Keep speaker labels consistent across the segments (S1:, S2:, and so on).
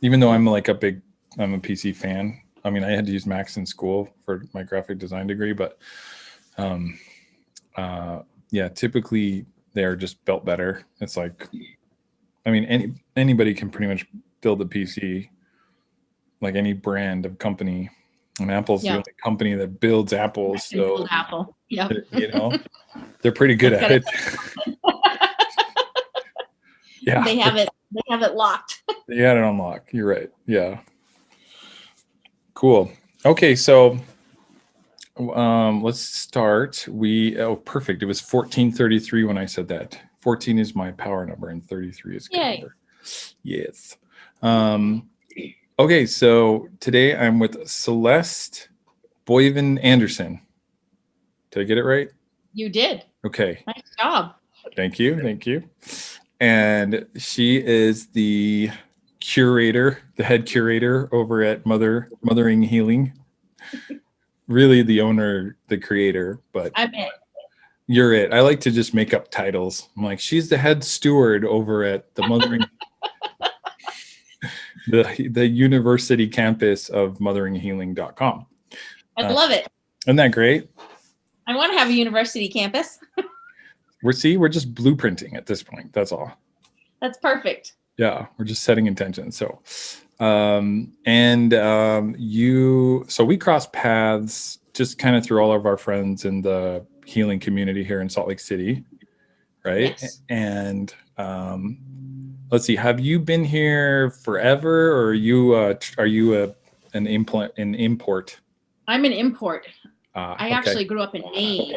S1: even though I'm a PC fan. I mean, I had to use Macs in school for my graphic design degree, but yeah, typically they're just built better. It's like, I mean, anybody can pretty much build a PC, like any brand of company. And Apple's the only company that builds apples. So,
S2: Apple. Yep.
S1: They're pretty good at it. Yeah.
S2: They have it locked.
S1: They got it on lock. You're right. Yeah. Cool. Okay, so let's start. Perfect. It was 1433 when I said that. 14 is my power number and 33 is good number. Yes. Okay, so today I'm with Celeste Boivin Anderson. Did I get it right?
S2: You did.
S1: Okay.
S2: Nice job.
S1: Thank you. And she is the head curator over at Mothering Healing. Really the owner, the creator, but
S2: I'm it.
S1: You're it. I like to just make up titles. I'm like, she's the head steward over at the Mothering the university campus of motheringhealing.com.
S2: I love it.
S1: Isn't that great?
S2: I want to have a university campus.
S1: We're just blueprinting at this point. That's all.
S2: That's perfect.
S1: Yeah, we're just setting intentions. So, so we crossed paths just kind of through all of our friends in the healing community here in Salt Lake City, right?
S2: Yes.
S1: And let's see, have you been here forever, or are you an import?
S2: I'm an import. I actually grew up in Maine.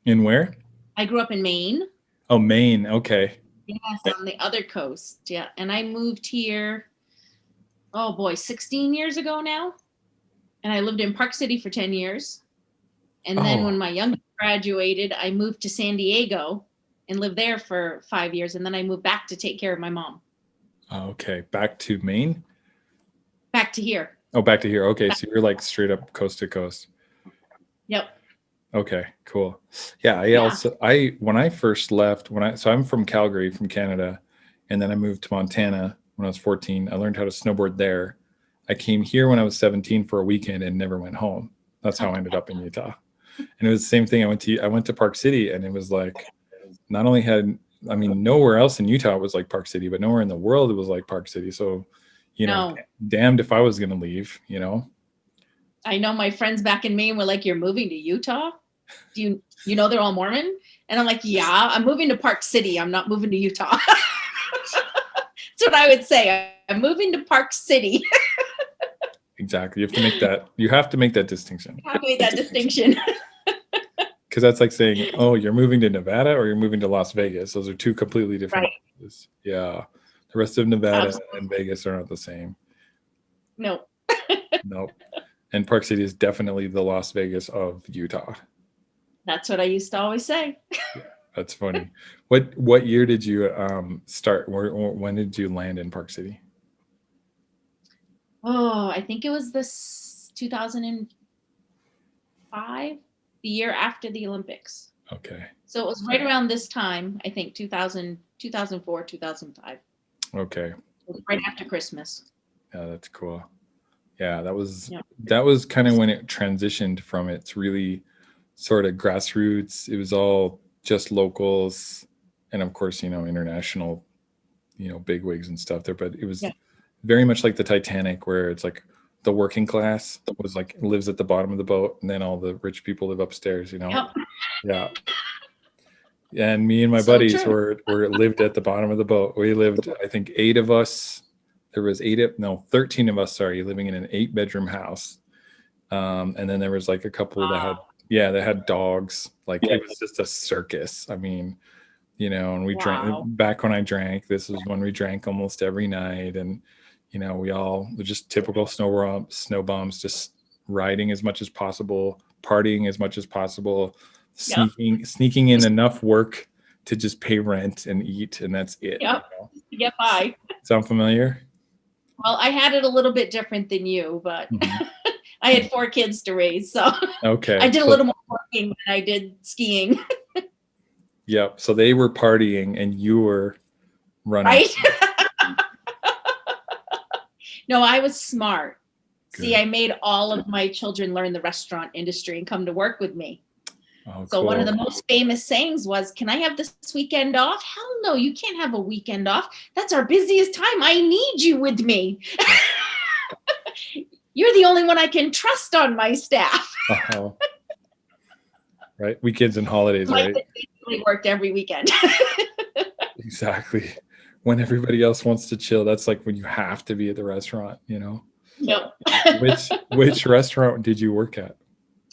S1: In where?
S2: I grew up in Maine.
S1: Oh, Maine. Okay.
S2: Yes, on the other coast. Yeah. And I moved here, 16 years ago now. And I lived in Park City for 10 years. And then when my youngest graduated, I moved to San Diego and lived there for 5 years. And then I moved back to take care of my mom.
S1: Okay. Back to Maine?
S2: Back to here.
S1: Oh, back to here. Okay. So you're like straight up coast to coast.
S2: Yep.
S1: Okay, cool. Yeah, when I first left, so I'm from Calgary, from Canada, and then I moved to Montana when I was 14. I learned how to snowboard there. I came here when I was 17 for a weekend and never went home. That's how I ended up in Utah. And it was the same thing. I went to Park City, and it was like, nowhere else in Utah was like Park City, but nowhere in the world it was like Park City. So, damned if I was going to leave,
S2: I know my friends back in Maine were like, "You're moving to Utah? Do you know they're all Mormon?" And I'm like, "Yeah, I'm moving to Park City. I'm not moving to Utah." That's what I would say. I'm moving to Park City.
S1: Exactly. You have to make that distinction.
S2: I made that distinction.
S1: Because that's like saying, "Oh, you're moving to Nevada or you're moving to Las Vegas." Those are two completely different places. Yeah. The rest of Nevada and Vegas are not the same.
S2: Nope.
S1: And Park City is definitely the Las Vegas of Utah.
S2: That's what I used to always say.
S1: Yeah, that's funny. What year did you start? When did you land in Park City?
S2: Oh, I think it was this 2005, the year after the Olympics.
S1: Okay.
S2: So it was right around this time, I think 2004, 2005.
S1: Okay.
S2: It was right after Christmas.
S1: Yeah, that's cool. Yeah, that was kind of when it transitioned from its really sort of grassroots. It was all just locals, and of course, international, bigwigs and stuff there. But it was very much like the Titanic, where it's like the working class lives at the bottom of the boat, and then all the rich people live upstairs.
S2: Yep.
S1: Yeah. And me and my buddies were lived at the bottom of the boat. We lived, I think, 8 of us. There was 13 of us, living in an 8-bedroom house. And then there was like a couple that had dogs. Like it was just a circus. I mean, and we drank back when I drank. This is when we drank almost every night. And, we all were just typical snow bums, just riding as much as possible, partying as much as possible, sneaking in enough work to just pay rent and eat. And that's it.
S2: Yep. Get by.
S1: Sound familiar?
S2: Well, I had it a little bit different than you, but I had 4 kids to raise, so I did a little more working than I did skiing.
S1: Yep. So they were partying and you were running.
S2: Right? No, I was smart.
S1: Good.
S2: See, I made all of my children learn the restaurant industry and come to work with me.
S1: Oh,
S2: So
S1: cool.
S2: one of the most famous sayings was, "Can I have this weekend off?" Hell no, you can't have a weekend off. That's our busiest time. I need you with me. You're the only one I can trust on my staff.
S1: Uh-huh. Right. Weekends and holidays,
S2: My
S1: right?
S2: kids basically worked every weekend.
S1: Exactly. When everybody else wants to chill, that's like when you have to be at the restaurant, you know?
S2: Yep.
S1: Which restaurant did you work at?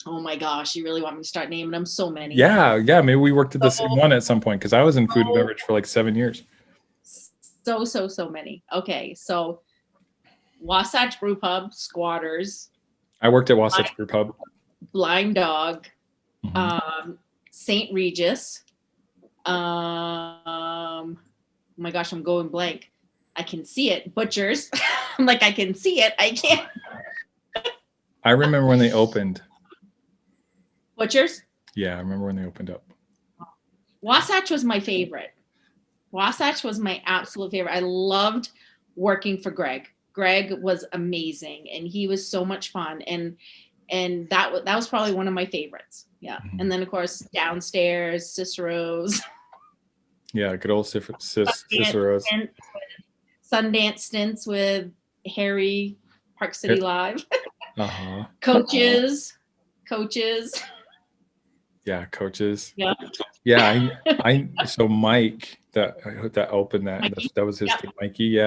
S2: Oh my gosh, you really want me to start naming them? So many.
S1: Yeah. Maybe we worked at the same one at some point because I was in food and beverage for like 7 years.
S2: So many. Okay, so Wasatch Brew Pub, Squatters.
S1: I worked at Wasatch Brew Pub.
S2: Blind Dog,
S1: Mm-hmm.
S2: St. Regis. Oh my gosh, I'm going blank. I can see it. Butchers. I'm like, I can see it. I can't.
S1: I remember when they opened.
S2: Butchers?
S1: Yeah, I remember when they opened up.
S2: Wasatch was my favorite. Wasatch was my absolute favorite. I loved working for Greg. Greg was amazing, and he was so much fun. And that was probably one of my favorites. Yeah.
S1: Mm-hmm.
S2: And then of course downstairs, Cicero's.
S1: Yeah, good old Cicero's.
S2: Sundance stints with Harry, Park City Live.
S1: Uh-huh.
S2: Coaches.
S1: Yeah, Coaches.
S2: Yeah.
S1: Yeah, I so Mike that opened that was his thing, Mikey.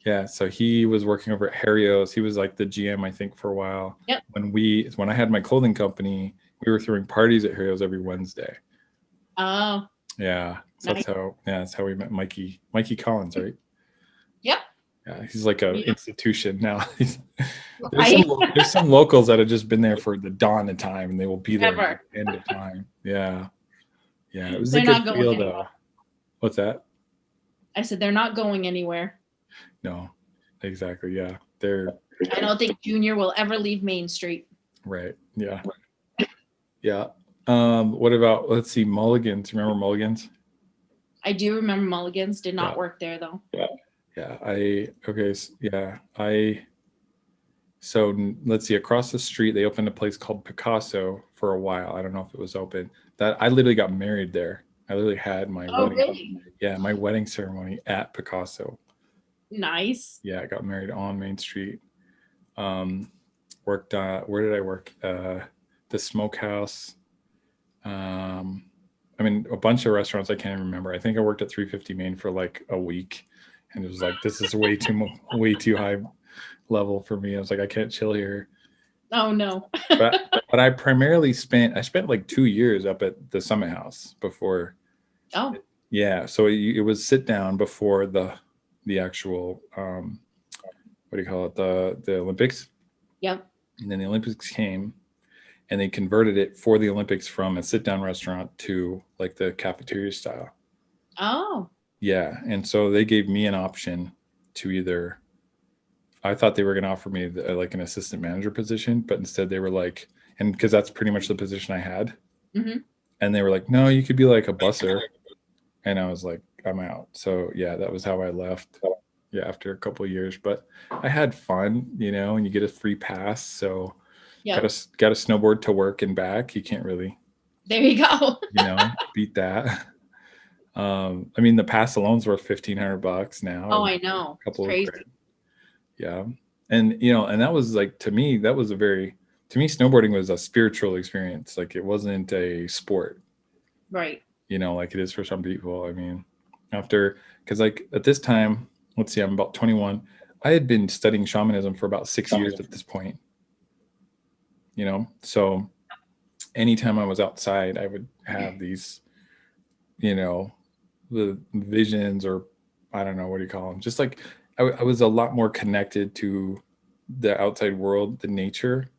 S1: Yeah. So he was working over at Harry's. He was like the GM, I think, for a while.
S2: Yep.
S1: When I had my clothing company, we were throwing parties at Harry's every Wednesday.
S2: Oh.
S1: Yeah. So
S2: nice.
S1: that's how we met Mikey Collins, right?
S2: Yep.
S1: Yeah, he's like an institution now. There's some locals that have just been there for the dawn of time, and they will be there at the end of time. Yeah. It was a good feel, though. What's that?
S2: I said they're not going anywhere.
S1: No, exactly. Yeah,
S2: I don't think Junior will ever leave Main Street.
S1: Right. Yeah. Yeah. What about, let's see, Mulligan's? Remember Mulligan's?
S2: I do remember Mulligan's. Did not work there though.
S1: So let's see, across the street they opened a place called Picasso for a while. I don't know if it was open. That I literally got married there. I literally had my wedding.
S2: Really?
S1: Yeah, my wedding ceremony at Picasso.
S2: Nice.
S1: Yeah, I got married on Main Street. Worked where did I work? The Smokehouse. I mean, a bunch of restaurants I can't even remember. I think I worked at 350 Main for like a week, and it was like, this is way too high level for me. I was like, I can't chill here.
S2: Oh no.
S1: but I primarily spent like 2 years up at the Summit House before.
S2: Oh.
S1: Yeah, so it was sit down before the actual what do you call it, the Olympics.
S2: Yep.
S1: And then the Olympics came, and they converted it for the Olympics from a sit down restaurant to like the cafeteria style.
S2: Oh.
S1: Yeah, and so they gave me an option to either. I thought they were going to offer me like an assistant manager position, but instead they were like, and because that's pretty much the position I had.
S2: Mm-hmm.
S1: And they were like, no, you could be like a busser. And I was like, I'm out. So yeah, that was how I left. Yeah, after a couple of years, but I had fun, and you get a free pass. So got a snowboard to work and back. You can't really.
S2: There you go.
S1: Beat that. I mean, the pass alone's worth $1,500 now.
S2: Oh, I know. It's crazy.
S1: Yeah. And, and that was like, to me, snowboarding was a spiritual experience. Like, it wasn't a sport.
S2: Right.
S1: Like it is for some people. I mean, because like at this time, let's see, I'm about 21. I had been studying shamanism for about 6 years at this point. So anytime I was outside, I would have these, the visions, or I don't know, what do you call them? Just like, I was a lot more connected to the outside world, the nature.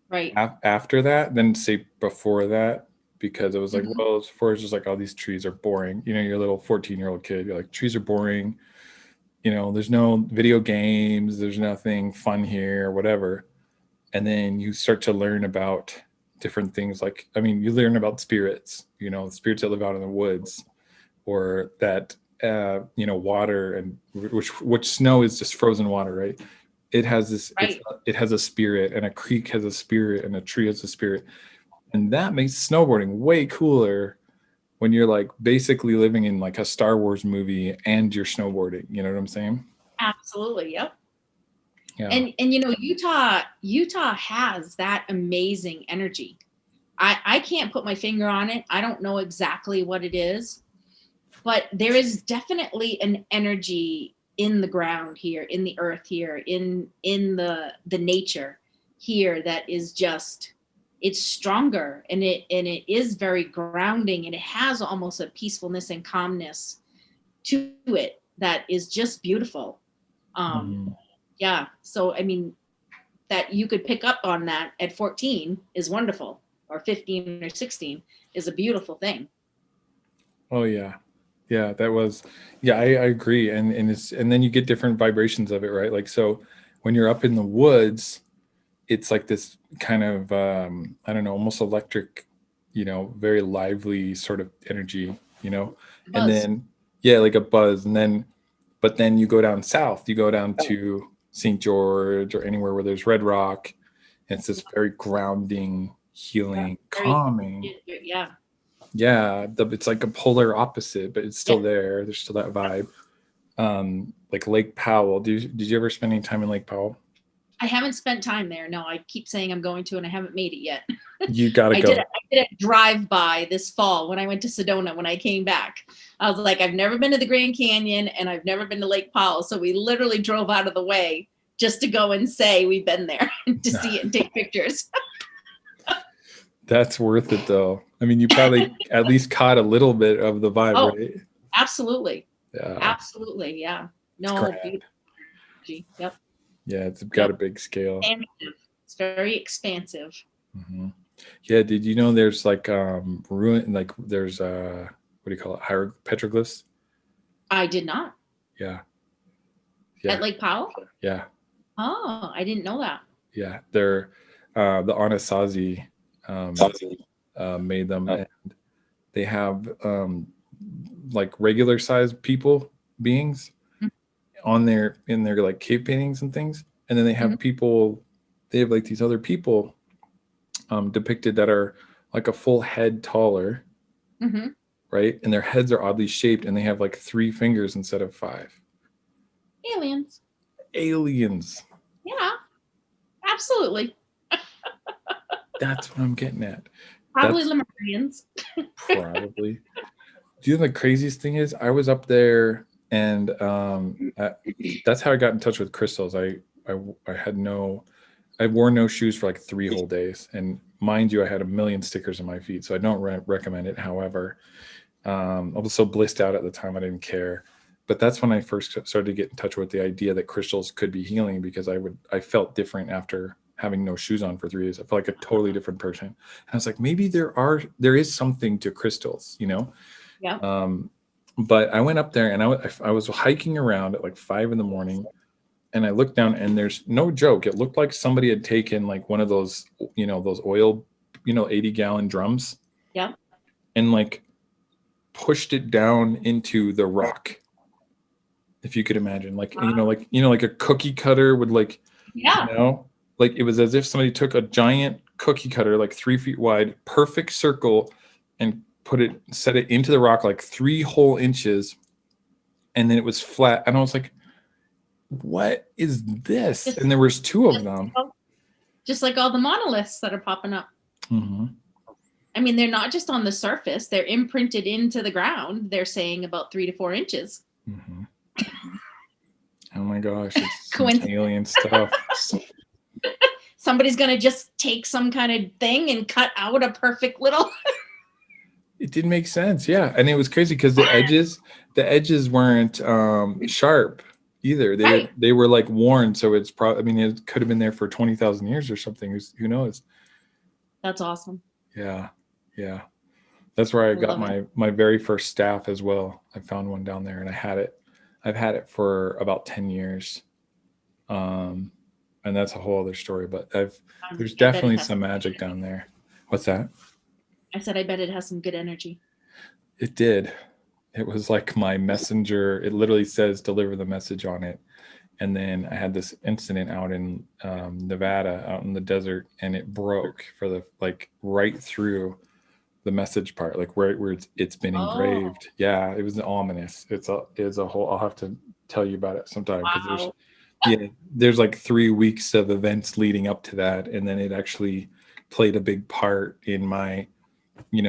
S2: Right.
S1: After that, than say before that, because it was like, well, before it's just like, oh, these trees are boring. You're a little 14-year-old kid. You're like, trees are boring. There's no video games. There's nothing fun here, or whatever. And then you start to learn about different things. Like, I mean, you learn about spirits, spirits that live out in the woods, or that water, and which snow is just frozen water, right? It has this,
S2: Right.
S1: it has a spirit, and a creek has a spirit, and a tree has a spirit. And that makes snowboarding way cooler when you're like basically living in like a Star Wars movie and you're snowboarding. You know what I'm saying?
S2: Absolutely. Yep.
S1: Yeah.
S2: And Utah has that amazing energy. I can't put my finger on it. I don't know exactly what it is, but there is definitely an energy in the ground here, in the earth here, in the nature here that is just, it's stronger, and it is very grounding, and it has almost a peacefulness and calmness to it that is just beautiful.
S1: Mhm.
S2: Yeah. So I mean, that you could pick up on that at 14 is wonderful, or 15 or 16 is a beautiful thing.
S1: Oh yeah. Yeah, that was, yeah, I agree. And then you get different vibrations of it, right? Like, so when you're up in the woods, it's like this kind of I don't know, almost electric, very lively sort of energy, and
S2: Buzz.
S1: then, yeah, like a buzz. And then, but then you go down south, you go down to St. George or anywhere where there's red rock, and it's this very grounding, healing,
S2: Very,
S1: calming.
S2: yeah.
S1: Yeah, it's like a polar opposite, but it's still
S2: Yeah.
S1: there. There's still that vibe. Like Lake Powell. Did you ever spend any time in Lake Powell?
S2: I haven't spent time there. No, I keep saying I'm going to, and I haven't made it yet.
S1: You gotta
S2: I
S1: go.
S2: did a drive by this fall when I went to Sedona when I came back. I was like, I've never been to the Grand Canyon, and I've never been to Lake Powell. So we literally drove out of the way just to go and say we've been there to see it and take pictures.
S1: That's worth it though. I mean, you probably at least caught a little bit of the vibe,
S2: Oh,
S1: right?
S2: absolutely.
S1: Yeah,
S2: Absolutely. Yeah.
S1: it's
S2: No,
S1: grand.
S2: beautiful energy. Yep.
S1: Yeah, it's got
S2: Yep.
S1: a big scale.
S2: Expansive. It's very expansive.
S1: Hmm. Yeah, did you know there's like ruin, like there's what do you call it, petroglyphs?
S2: I did not.
S1: Yeah,
S2: At
S1: yeah,
S2: Lake Powell?
S1: yeah,
S2: Oh, I didn't know that.
S1: yeah. They're the Anasazi um, made them, and they have like regular sized people, beings, on their, in their like cave paintings and things, and then they
S2: Mm-hmm.
S1: have people, they have like these other people depicted that are like a full head taller,
S2: Mm-hmm.
S1: right? And their heads are oddly shaped, and they have like 3 fingers instead of 5.
S2: Aliens.
S1: Aliens.
S2: Yeah, absolutely.
S1: That's what I'm getting at.
S2: Probably
S1: That's
S2: Lemurians.
S1: probably. Do you know the craziest thing is? I was up there, and that's how I got in touch with crystals. I had no, I wore no shoes for like 3 whole days, and mind you, I had a million stickers on my feet, so I don't recommend it. However, I was so blissed out at the time, I didn't care. But that's when I first started to get in touch with the idea that crystals could be healing, because I felt different after having no shoes on for 3 days. I felt like a totally different person. And I was like, maybe there is something to crystals,
S2: Yeah.
S1: But I went up there, and I was hiking around at like 5 in the morning, and I looked down, and there's no joke. It looked like somebody had taken like one of those, those oil, 80-gallon drums,
S2: Yeah.
S1: and like pushed it down into the rock. If you could imagine, like, like a cookie cutter would, like, you
S2: Yeah.
S1: know, like it was as if somebody took a giant cookie cutter, like 3 feet wide, perfect circle, and set it into the rock like 3 whole inches, and then it was flat. And I was like, what is this?
S2: Just,
S1: And there was two of them.
S2: just like all the monoliths that are popping up.
S1: Mm-hmm.
S2: I mean, they're not just on the surface, they're imprinted into the ground. They're saying about 3 to 4 inches.
S1: Mm-hmm. Oh my gosh, it's some
S2: Coincidence.
S1: alien stuff.
S2: Somebody's going to just take some kind of thing and cut out a perfect little.
S1: It did make sense, yeah. And it was crazy because the edges weren't sharp either.
S2: Right.
S1: They were like worn, so it's probably, I mean, it could have been there for 20,000 years or something. Who knows?
S2: That's awesome.
S1: Yeah, yeah. That's where I got my very first staff as well. I found one down there, and I've had it for about 10 years. And that's a whole other story, but there's definitely some magic down there. What's that?
S2: I said, I bet it has some good energy.
S1: It did. It was like my messenger. It literally says deliver the message on it. And then I had this incident out in Nevada, out in the desert, and it broke for the like right through the message part, like where it's been
S2: Oh,
S1: engraved. Yeah, it was ominous. It's a whole. I'll have to tell you about it sometime because
S2: wow.
S1: there's like 3 weeks of events leading up to that, and then it actually played a big part in my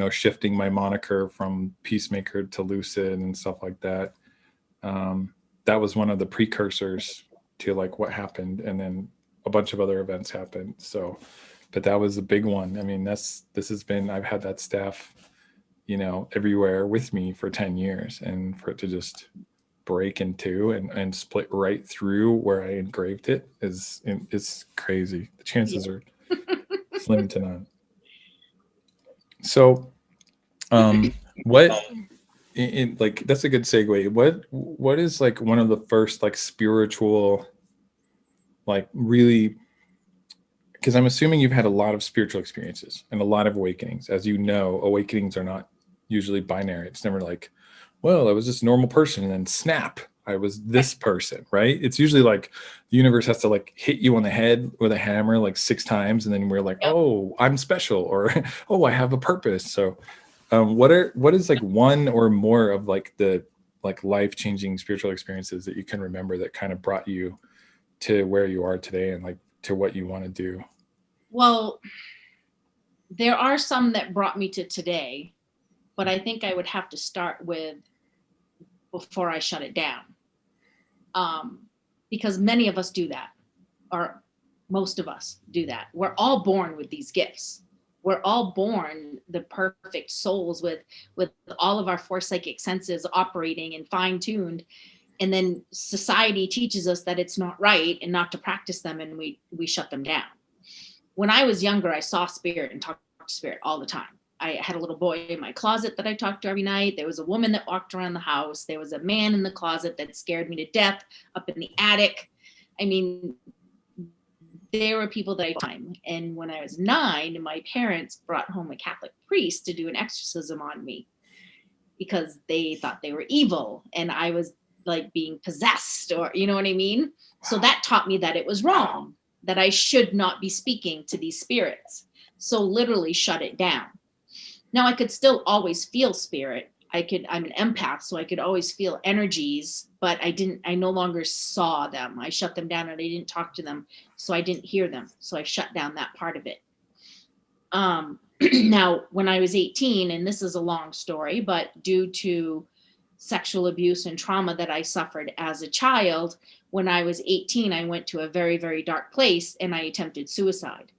S1: shifting my moniker from peacemaker to lucid and stuff like that. That was one of the precursors to like what happened, and then a bunch of other events happened. So, but that was a big one. I mean, this has been, I've had that staff everywhere with me for 10 years, and for it to just break in two and split right through where I engraved it is crazy. The
S2: Yeah.
S1: chances are slim to none. So what like that's a good segue. What is like one of the first like spiritual, like really, because I'm assuming you've had a lot of spiritual experiences and a lot of awakenings. As you know, awakenings are not usually binary. It's never like, well, I was just a normal person and then snap, I was this person, right? It's usually like the universe has to like hit you on the head with a hammer like 6 times, and then we're like,
S2: Yep.
S1: oh, I'm special, or oh, I have a purpose. So what is like one or more of like the like life-changing spiritual experiences that you can remember that kind of brought you to where you are today and like to what you want to do?
S2: Well, there are some that brought me to today, but I think I would have to start with before I shut it down. Um, because many of us do that, or most of us do that. We're all born with these gifts. We're all born the perfect souls with all of our four psychic senses operating and fine-tuned. And then society teaches us that it's not right and not to practice them, and we shut them down. When I was younger, I saw spirit and talked to spirit all the time. I had a little boy in my closet that I talked to every night. There was a woman that walked around the house. There was a man in the closet that scared me to death up in the attic. I mean, there were people that I time. And when I was 9, my parents brought home a Catholic priest to do an exorcism on me because they thought they were evil and I was like being possessed, or you know what I mean? So that taught me that it was wrong, that I should not be speaking to these spirits. So literally shut it down. Now I could still always feel spirit. I'm an empath, so I could always feel energies, but I no longer saw them. I shut them down and I didn't talk to them. So I didn't hear them. So I shut down that part of it. Now, when I was 18, and this is a long story, but due to sexual abuse and trauma that I suffered as a child, when I was 18, I went to a very, very dark place and I attempted suicide.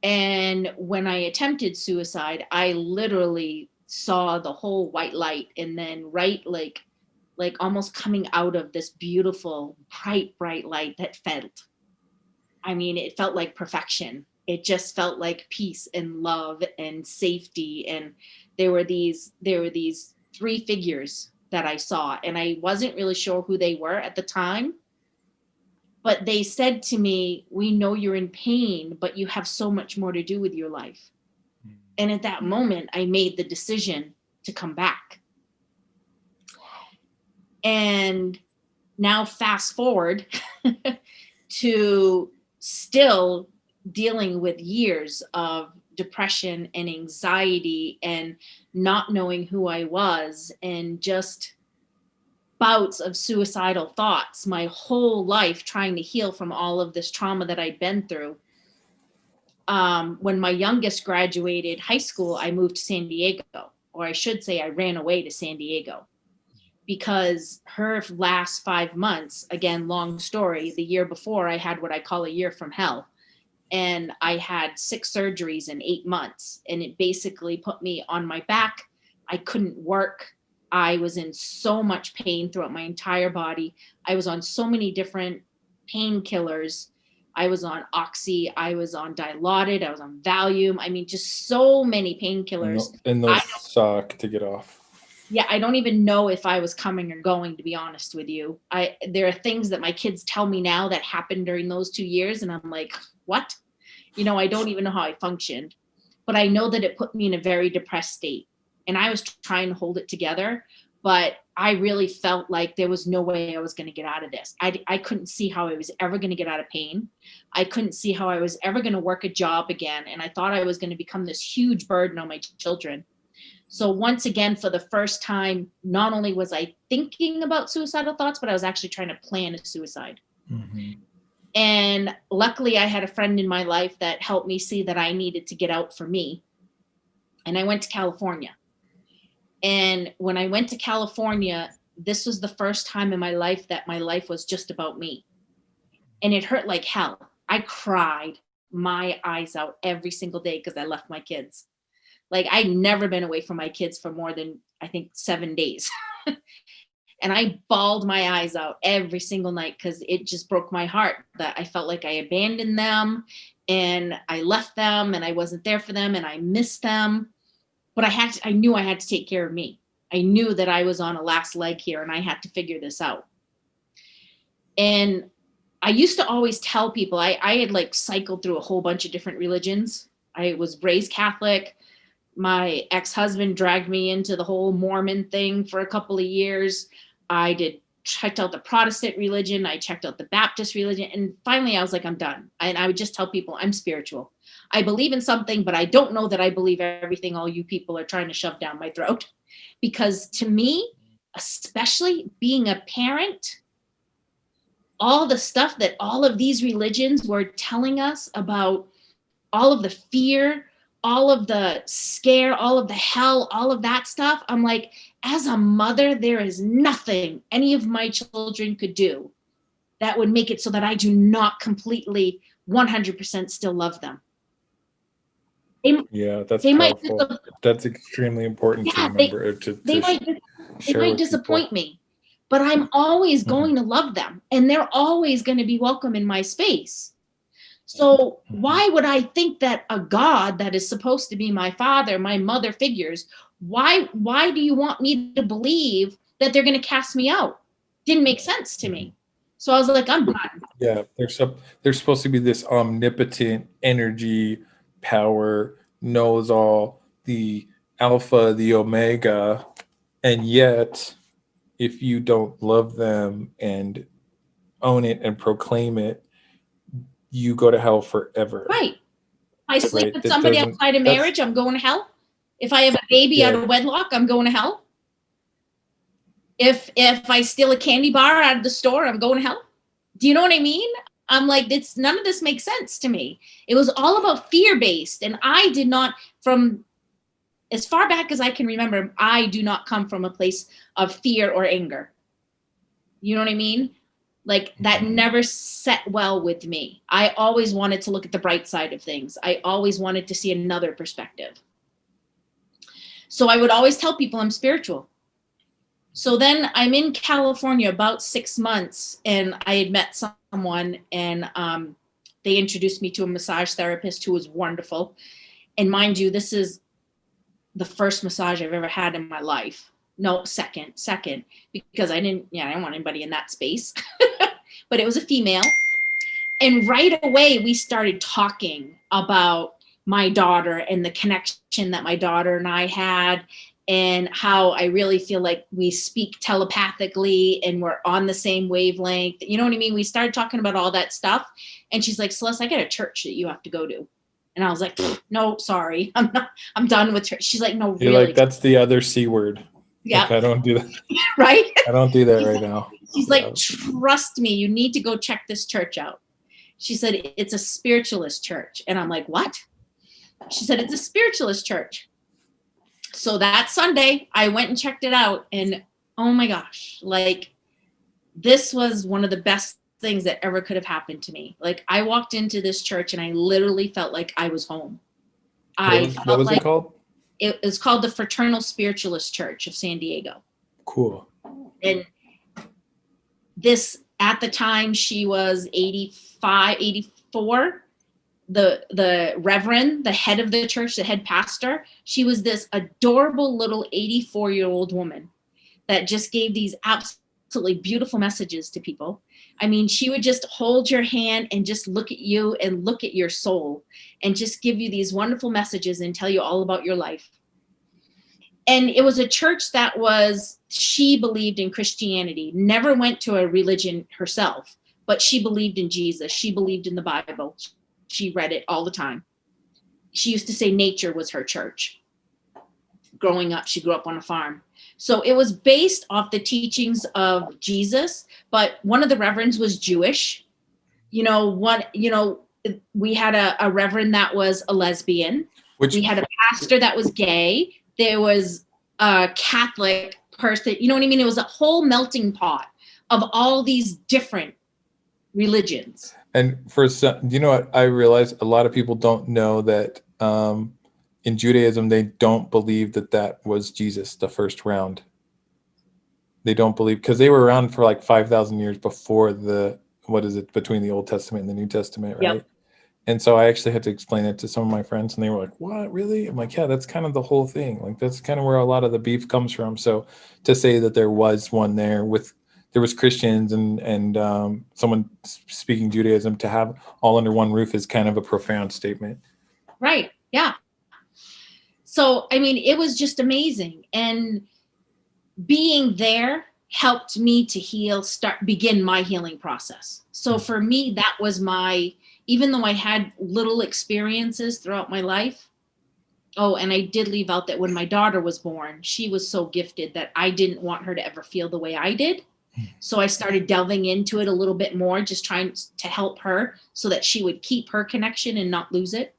S2: And when I attempted suicide, I literally saw the whole white light, and then like almost coming out of this beautiful, bright light that felt, I mean, it felt like perfection. It just felt like peace and love and safety. And there were these 3 figures that I saw, and I wasn't really sure who they were at the time. But they said to me, "We know you're in pain, but you have so much more to do with your life." And at that moment, I made the decision to come back. And now fast forward to still dealing with years of depression and anxiety and not knowing who I was, and just bouts of suicidal thoughts my whole life, trying to heal from all of this trauma that I'd been through. When my youngest graduated high school, I moved to San Diego, or I should say I ran away to San Diego, because her last 5 months, again, long story, the year before I had what I call a year from hell. And I had 6 surgeries in 8 months, and it basically put me on my back. I couldn't work. I was in so much pain throughout my entire body. I was on so many different painkillers. I was on Oxy, I was on Dilaudid, I was on Valium. I mean, just so many painkillers.
S1: And those suck to get off.
S2: Yeah, I don't even know if I was coming or going, to be honest with you. There are things that my kids tell me now that happened during those 2 years, and I'm like, what? I don't even know how I functioned. But I know that it put me in a very depressed state. And I was trying to hold it together, but I really felt like there was no way I was going to get out of this. I couldn't see how I was ever going to get out of pain. I couldn't see how I was ever going to work a job again. And I thought I was going to become this huge burden on my children. So once again, for the first time, not only was I thinking about suicidal thoughts, but I was actually trying to plan a suicide.
S1: Mm-hmm.
S2: And luckily I had a friend in my life that helped me see that I needed to get out for me. And I went to California. And when I went to California, this was the first time in my life that my life was just about me. And it hurt like hell. I cried my eyes out every single day because I left my kids. Like, I'd never been away from my kids for more than, I think, 7 days. And I bawled my eyes out every single night because it just broke my heart that I felt like I abandoned them and I left them and I wasn't there for them and I missed them. But I knew I had to take care of me. I knew that I was on a last leg here and I had to figure this out. And I used to always tell people, I had like cycled through a whole bunch of different religions. I was raised Catholic. My ex-husband dragged me into the whole Mormon thing for a couple of years. I checked out the Protestant religion. I checked out the Baptist religion. And finally I was like, I'm done. And I would just tell people I'm spiritual. I believe in something, but I don't know that I believe everything all you people are trying to shove down my throat. Because to me, especially being a parent, all the stuff that all of these religions were telling us about all of the fear, all of the scare, all of the hell, all of that stuff. I'm like, as a mother, there is nothing any of my children could do that would make it so that I do not completely 100% still love them.
S1: Yeah, that's powerful. That's extremely important to remember.
S2: They might disappoint me, but I'm always going to love them and they're always going to be welcome in my space. So why would I think that a God that is supposed to be my father, my mother figures, why do you want me to believe that they're going to cast me out? Didn't make sense to me. So I was like, I'm done.
S1: Yeah, there's supposed to be this omnipotent energy, power, knows all, the alpha, the omega, and yet if you don't love them and own it and proclaim it, you go to hell forever.
S2: Right. If I sleep with somebody outside of marriage, I'm going to hell. If I have a baby out of wedlock, I'm going to hell. If I steal a candy bar out of the store, I'm going to hell. Do you know what I mean? I'm like, none of this makes sense to me. It was all about fear-based. And I did not, from as far back as I can remember, I do not come from a place of fear or anger. You know what I mean? Like, that never set well with me. I always wanted to look at the bright side of things. I always wanted to see another perspective. So I would always tell people I'm spiritual. So then I'm in California about 6 months, and I had met someone, and they introduced me to a massage therapist who was wonderful. And mind you, this is the first massage I've ever had in my life. No, second, because I didn't want anybody in that space. But it was a female. And right away, we started talking about my daughter and the connection that my daughter and I had, and how I really feel like we speak telepathically and we're on the same wavelength. You know what I mean? We started talking about all that stuff. And she's like, Celeste, I got a church that you have to go to. And I was like, no, sorry. I'm done with church. She's like, no, really.
S1: You're like, that's the other C word.
S2: Yeah.
S1: Like, I don't do that.
S2: Right?
S1: I don't do that right now.
S2: She's like, trust me, you need to go check this church out. She said, it's a spiritualist church. And I'm like, what? She said, it's a spiritualist church. So that Sunday, I went and checked it out. And oh my gosh, like, this was one of the best things that ever could have happened to me. Like, I walked into this church and I literally felt like I was home.
S1: What was it called?
S2: It was called the Fraternal Spiritualist Church of San Diego.
S1: Cool.
S2: And this, at the time, she was 85, 84. The reverend, the head of the church, the head pastor, she was this adorable little 84-year-old woman that just gave these absolutely beautiful messages to people. I mean, she would just hold your hand and just look at you and look at your soul and just give you these wonderful messages and tell you all about your life. And it was a church that she believed in Christianity, never went to a religion herself, but she believed in Jesus. She believed in the Bible. She read it all the time. She used to say nature was her church. Growing up, she grew up on a farm. So it was based off the teachings of Jesus, but one of the reverends was Jewish. We had a reverend that was a lesbian. We had a pastor that was gay. There was a Catholic person. You know what I mean? It was a whole melting pot of all these different religions.
S1: And for some, you know what I realized? A lot of people don't know that in Judaism, they don't believe that was Jesus, the first round. They don't believe, because they were around for like 5,000 years before between the Old Testament and the New Testament, right? Yep. And so I actually had to explain it to some of my friends, and they were like, what, really? I'm like, yeah, that's kind of the whole thing. Like, that's kind of where a lot of the beef comes from. So to say that there was one there was Christians and someone speaking Judaism, to have all under one roof is kind of a profound statement.
S2: Right. Yeah. So, I mean, it was just amazing. And being there helped me to begin my healing process. So for me, that was even though I had little experiences throughout my life. Oh, and I did leave out that when my daughter was born, she was so gifted that I didn't want her to ever feel the way I did. So I started delving into it a little bit more, just trying to help her so that she would keep her connection and not lose it.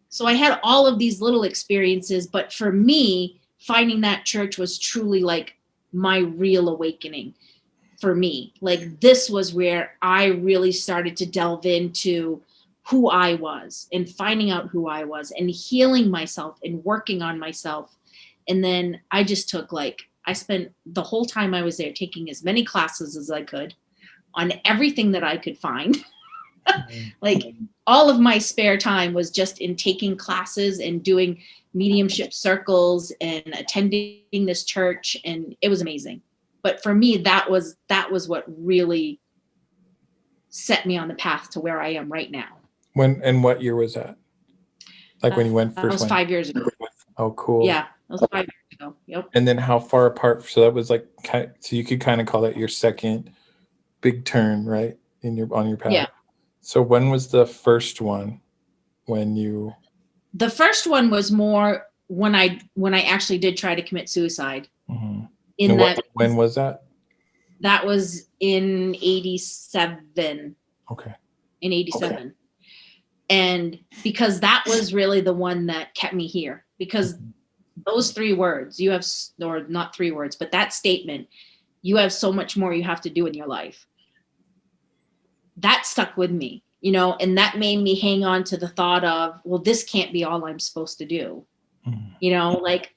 S2: So I had all of these little experiences, but for me, finding that church was truly like my real awakening for me. Like, this was where I really started to delve into who I was and finding out who I was and healing myself and working on myself. And then I just I spent the whole time I was there taking as many classes as I could on everything that I could find. Like, all of my spare time was just in taking classes and doing mediumship circles and attending this church, and it was amazing. But for me, that was what really set me on the path to where I am right now.
S1: What year was that? Like when you went first?
S2: That was 5 years ago.
S1: Oh, cool.
S2: Yeah, that was 5 years ago. Yep.
S1: And then how far apart? So that was like, so you could kind of call that your second big turn, right? On your path. Yeah. So when was the first one?
S2: The first one was more when I actually did try to commit suicide.
S1: Mm-hmm. When was that?
S2: That was in 87.
S1: Okay.
S2: In 87. Okay. And because that was really the one that kept me here, because those 3 words, or not 3 words, but that statement, you have so much more you have to do in your life. That stuck with me, and that made me hang on to the thought of, well, this can't be all I'm supposed to do. Mm-hmm. Like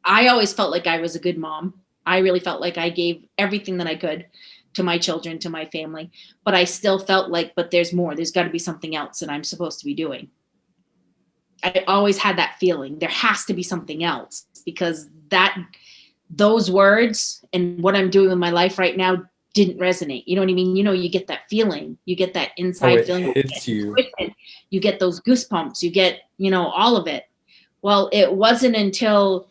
S2: I always felt like I was a good mom. I really felt like I gave everything that I could to my children, to my family, but I still felt like, but there's more. There's got to be something else that I'm supposed to be doing. I always had that feeling. There has to be something else, because those words and what I'm doing with my life right now didn't resonate. You know what I mean? You get that feeling. You get that inside feeling.
S1: It's you.
S2: You get those goosebumps. You get, all of it. Well, it wasn't until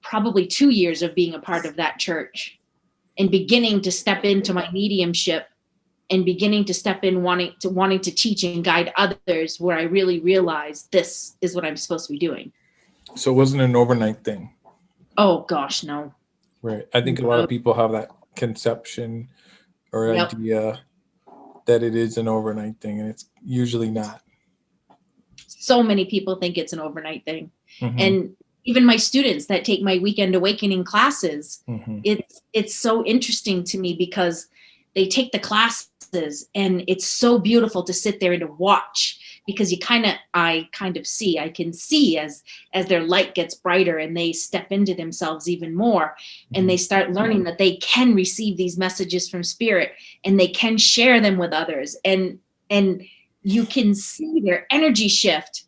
S2: probably 2 years of being a part of that church and beginning to step into my mediumship and beginning to step in wanting to teach and guide others, where I really realized this is what I'm supposed to be doing.
S1: So it wasn't an overnight thing.
S2: Oh gosh, no.
S1: Right. I think a lot of people have that conception or idea that it is an overnight thing, and it's usually not.
S2: So many people think it's an overnight thing. Mm-hmm. And even my students that take my Weekend Awakening classes, mm-hmm. it's so interesting to me, because they take the classes and it's so beautiful to sit there and to watch, because I can see as their light gets brighter and they step into themselves even more, mm-hmm. and they start learning that they can receive these messages from spirit and they can share them with others, and you can see their energy shift,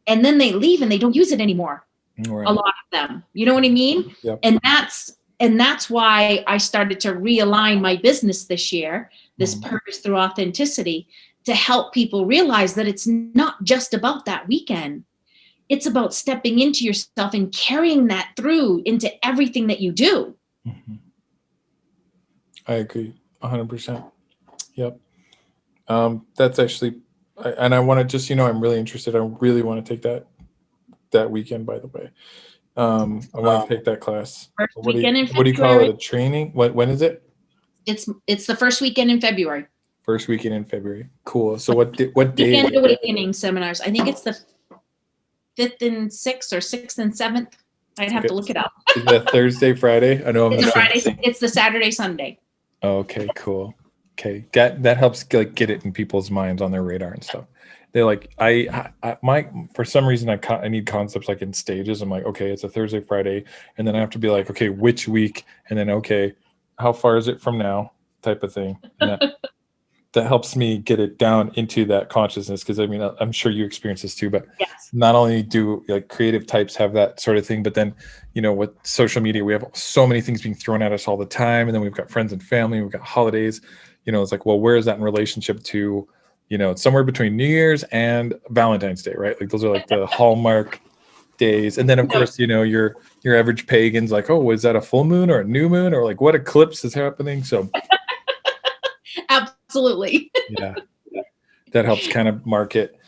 S2: and then they leave and they don't use it anymore. Right. A lot of them, you know what I mean?
S1: Yep.
S2: And that's why I started to realign my business this year, this mm-hmm. Purpose Through Authenticity, to help people realize that it's not just about that weekend. it's about stepping into yourself and carrying that through into everything that you do.
S1: Mm-hmm. I agree 100%. Yep. That's actually, and I want to just, I'm really interested. I really want to take that weekend, by the way. I want to take that class.
S2: First
S1: What do
S2: weekend in
S1: you call it?
S2: February.
S1: A training? When is it?
S2: It's the first weekend in February.
S1: First weekend in February. Cool. So what day?
S2: Weekend awakening seminars. I think it's the 5th and 6th or 6th and 7th. I'd have to look it up.
S1: Is that Thursday, Friday? I know I'm
S2: It's a Friday. It's the Saturday, Sunday.
S1: Oh, okay, cool. Okay, that helps like get it in people's minds on their radar and stuff. They're like, for some reason I need concepts like in stages. I'm like, okay, it's a Thursday, Friday, and then I have to be like, okay, which week, and then okay, how far is it from now, type of thing. And that helps me get it down into that consciousness, because I mean, I'm sure you experience this too, but
S2: yes.
S1: Not only do like creative types have that sort of thing, but then, with social media, we have so many things being thrown at us all the time. And then we've got friends and family, we've got holidays, it's like, well, where is that in relationship to, somewhere between New Year's and Valentine's Day, right? Like those are like the hallmark days. And then of course, your average pagan's like, oh, is that a full moon or a new moon, or like what eclipse is happening? So
S2: absolutely.
S1: Yeah. That helps kind of mark it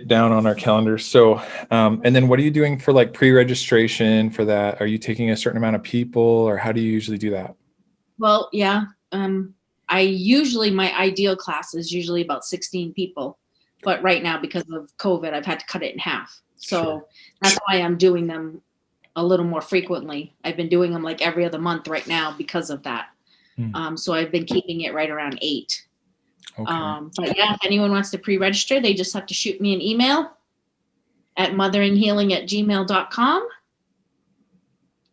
S1: down on our calendar. So, and then what are you doing for like pre-registration for that? Are you taking a certain amount of people, or how do you usually do that?
S2: Well, yeah. My ideal class is usually about 16 people, but right now because of COVID, I've had to cut it in half. So that's why I'm doing them a little more frequently. I've been doing them like every other month right now because of that. So I've been keeping it right around 8. Okay. But yeah, if anyone wants to pre-register, they just have to shoot me an email at motheringhealing@gmail.com.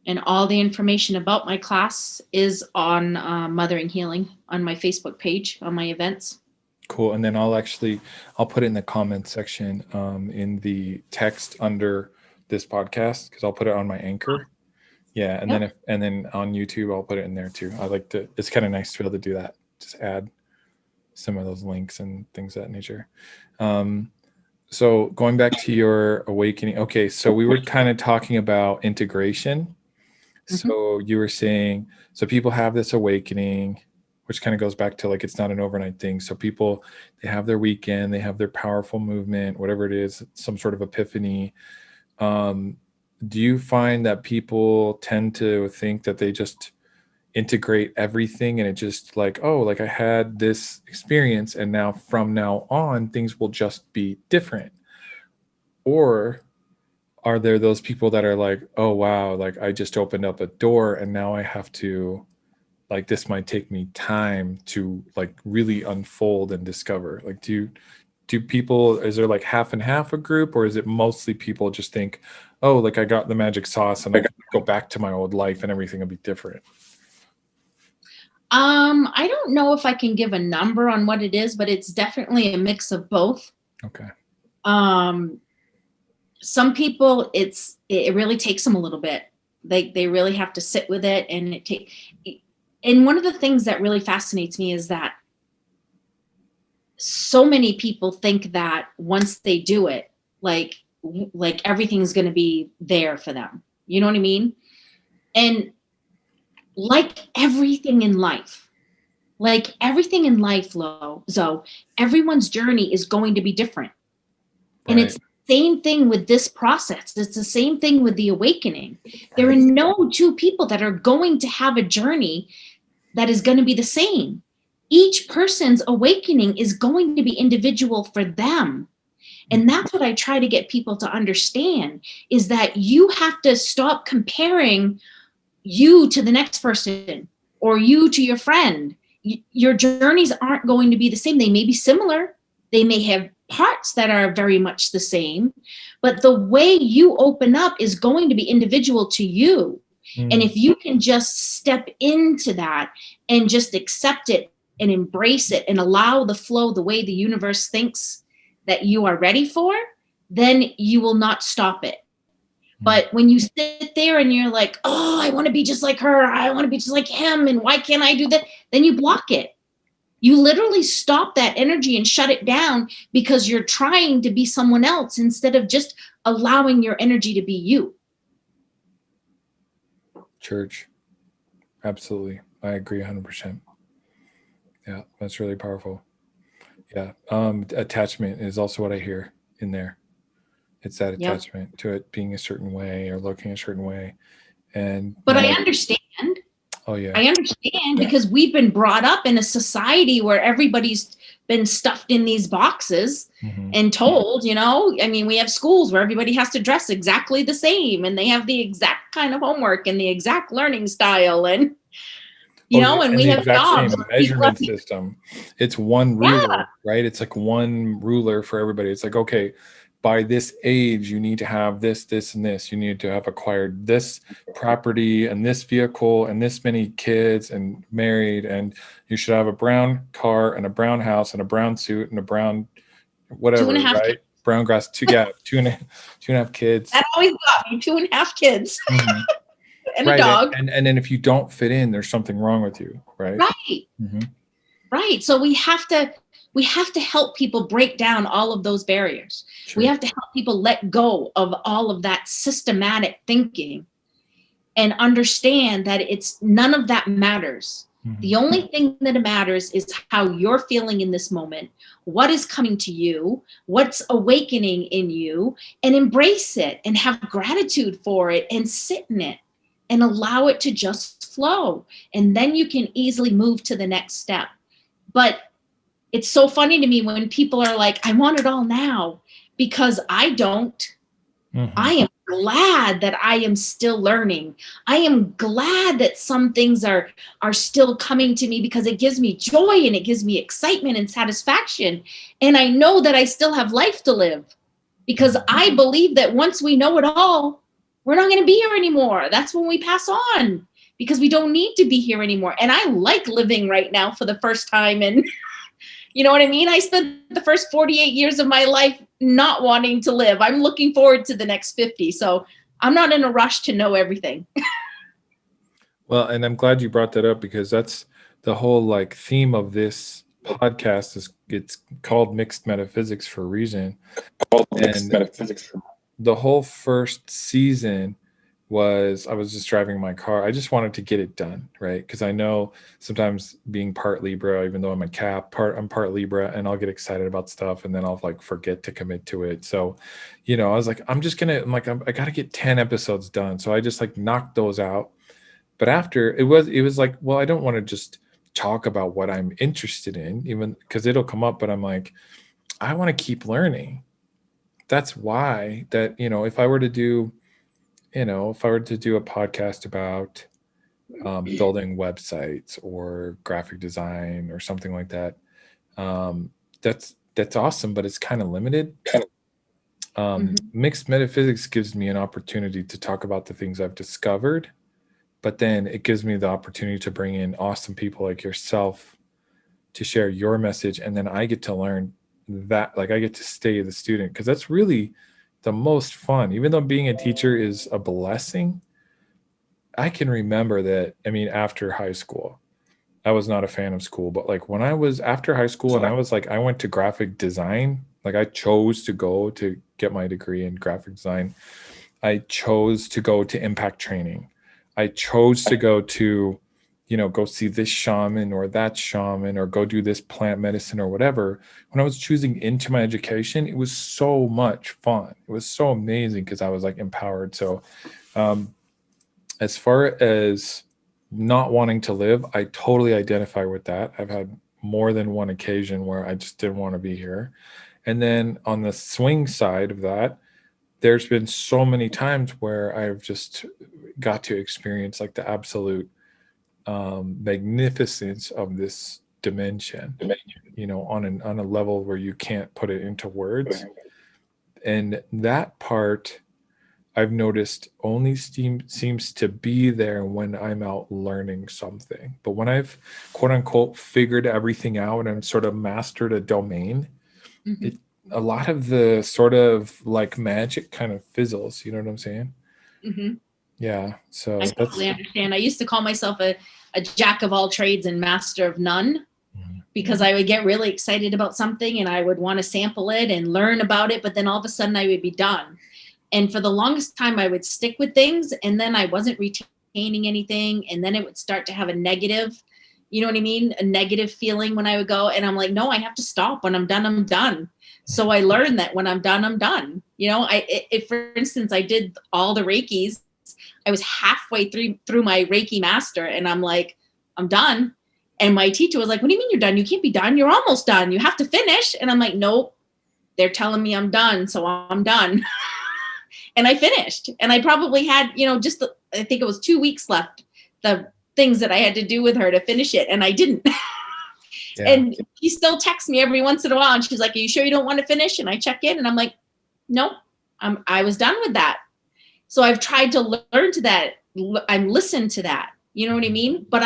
S2: And all the information about my class is on Mothering Healing on my Facebook page, on my events.
S1: Cool. And then I'll put it in the comments section in the text under this podcast, because I'll put it on my Anchor. Yeah. And then on YouTube, I'll put it in there too. It's kind of nice to be able to do that. Just add some of those links and things of that nature. So going back to your awakening. Okay. So we were kind of talking about integration. Mm-hmm. So you were saying, so people have this awakening, which kind of goes back to like, it's not an overnight thing. So people, they have their weekend, they have their powerful movement, whatever it is, some sort of epiphany. Do you find that people tend to think that they just integrate everything and it just like, oh, like I had this experience and now from now on, things will just be different? Or are there those people that are like, oh, wow, like I just opened up a door and now I have to, like, this might take me time to like really unfold and discover? Like, do people, is there like half and half a group, or is it mostly people just think, oh, like I got the magic sauce and I can go back to my old life and everything will be different?
S2: I don't know if I can give a number on what it is, but it's definitely a mix of both. Okay. Some people, it really takes them a little bit. They really have to sit with it, and one of the things that really fascinates me is that so many people think that once they do it, like everything's going to be there for them. You know what I mean? And like everything in life, Zoe, everyone's journey is going to be different. Right. And it's the same thing with this process. It's the same thing with the awakening. There are no two people that are going to have a journey that is going to be the same. Each person's awakening is going to be individual for them. And that's what I try to get people to understand, is that you have to stop comparing you to the next person or you to your friend. Your journeys aren't going to be the same. They may be similar. They may have parts that are very much the same, but the way you open up is going to be individual to you. And if you can just step into that and just accept it and embrace it and allow the flow the way the universe thinks that you are ready for, then you will not stop it. But when you sit there and you're like, oh, I want to be just like her, I want to be just like him, and why can't I do that? Then you block it. You literally stop that energy and shut it down because you're trying to be someone else instead of just allowing your energy to be you.
S1: Church. Absolutely. I agree 100%. Yeah, that's really powerful. Yeah. Attachment is also what I hear in there. It's that
S2: Yep.
S1: attachment to it being a certain way or looking a certain way. And
S2: But I understand.
S1: Oh yeah.
S2: I understand because we've been brought up in a society where everybody's been stuffed in these boxes and told, you know, I mean, we have schools where everybody has to dress exactly the same and they have the exact kind of homework and the exact learning style and you know, and we have jobs.
S1: Same measurement system. It's one ruler, right? It's like one ruler for everybody. It's like, okay, by this age, you need to have this, this, and this. You need to have acquired this property and this vehicle and this many kids and married. And you should have a brown car and a brown house and a brown suit and a brown whatever, right? Kids. Brown grass, two and a half kids.
S2: That always got me, 2.5 kids. And a dog.
S1: And then if you don't fit in, there's something wrong with you, right?
S2: Right. Right. So we have to help people break down all of those barriers. Sure. We have to help people let go of all of that systematic thinking and understand that it's none of that matters. The only thing that matters is how you're feeling in this moment, what is coming to you, what's awakening in you, and embrace it and have gratitude for it and sit in it and allow it to just flow. And then you can easily move to the next step. But it's so funny to me when people are like, I want it all now, because I don't. I am glad that I am still learning. I am glad that some things are still coming to me because it gives me joy and it gives me excitement and satisfaction. And I know that I still have life to live because I believe that once we know it all, we're not going to be here anymore. That's when we pass on because we don't need to be here anymore. And I like living right now for the first time. And you know what I mean? I spent the first 48 years of my life not wanting to live. I'm looking forward to the next 50. So I'm not in a rush to know everything.
S1: Well, and I'm glad you brought that up because that's the whole like theme of this podcast is it's called Mixed Metaphysics for a reason. The whole first season was I was just driving my car. I just wanted to get it done, right? Because I know sometimes being part Libra, even though I'm a Cap, I'm part Libra, and I'll get excited about stuff, and then I'll like forget to commit to it. So, you know, I was like, I got to get 10 episodes done. So I just like knocked those out. But after it was like, well, I don't want to just talk about what I'm interested in, even because it'll come up. But I'm like, I want to keep learning. That's why that, you know, if I were to do a podcast about building websites or graphic design or something like that, that's awesome, but it's kind of limited. Mixed Metaphysics gives me an opportunity to talk about the things I've discovered, but then it gives me the opportunity to bring in awesome people like yourself to share your message, and then I get to learn that, like I get to stay the student, because that's really the most fun. Even though being a teacher is a blessing, I can remember that, I mean, after high school, I was not a fan of school, but like when I was after high school and I was like, I went to graphic design, like I chose to go to get my degree in graphic design. I chose to go to impact training. I chose to go to, you know, go see this shaman or that shaman or go do this plant medicine or whatever. When I was choosing into my education, it was so much fun. It was so amazing because I was like empowered. So as far as not wanting to live, I totally identify with that. I've had more than one occasion where I just didn't want to be here. And then on the swing side of that, there's been so many times where I've just got to experience like the absolute magnificence of this dimension, you know, on a level where you can't put it into words. And that part I've noticed only seems to be there when I'm out learning something. But when I've quote unquote figured everything out and sort of mastered a domain, a lot of the sort of like magic kind of fizzles. You know what I'm saying? Yeah. So
S2: I totally understand. I used to call myself a jack of all trades and master of none because I would get really excited about something and I would want to sample it and learn about it, but then all of a sudden I would be done. And for the longest time I would stick with things, and then I wasn't retaining anything, and then it would start to have a negative, you know what I mean? A negative feeling when I would go, and I'm like, no, I have to stop. When I'm done, I'm done. So I learned that when I'm done, I'm done. You know, if for instance, I did all the Reikis, I was halfway through my Reiki master, and I'm like, I'm done. And my teacher was like, what do you mean you're done? You can't be done. You're almost done. You have to finish. And I'm like, nope, they're telling me I'm done. So I'm done. And I finished. And I probably had, you know, I think it was 2 weeks left, the things that I had to do with her to finish it. And I didn't. Yeah. And she still texts me every once in a while. And she's like, are you sure you don't want to finish? And I check in and I'm like, nope, I was done with that. So I've tried to learn to that. I'm listened to that. You know what I mean? But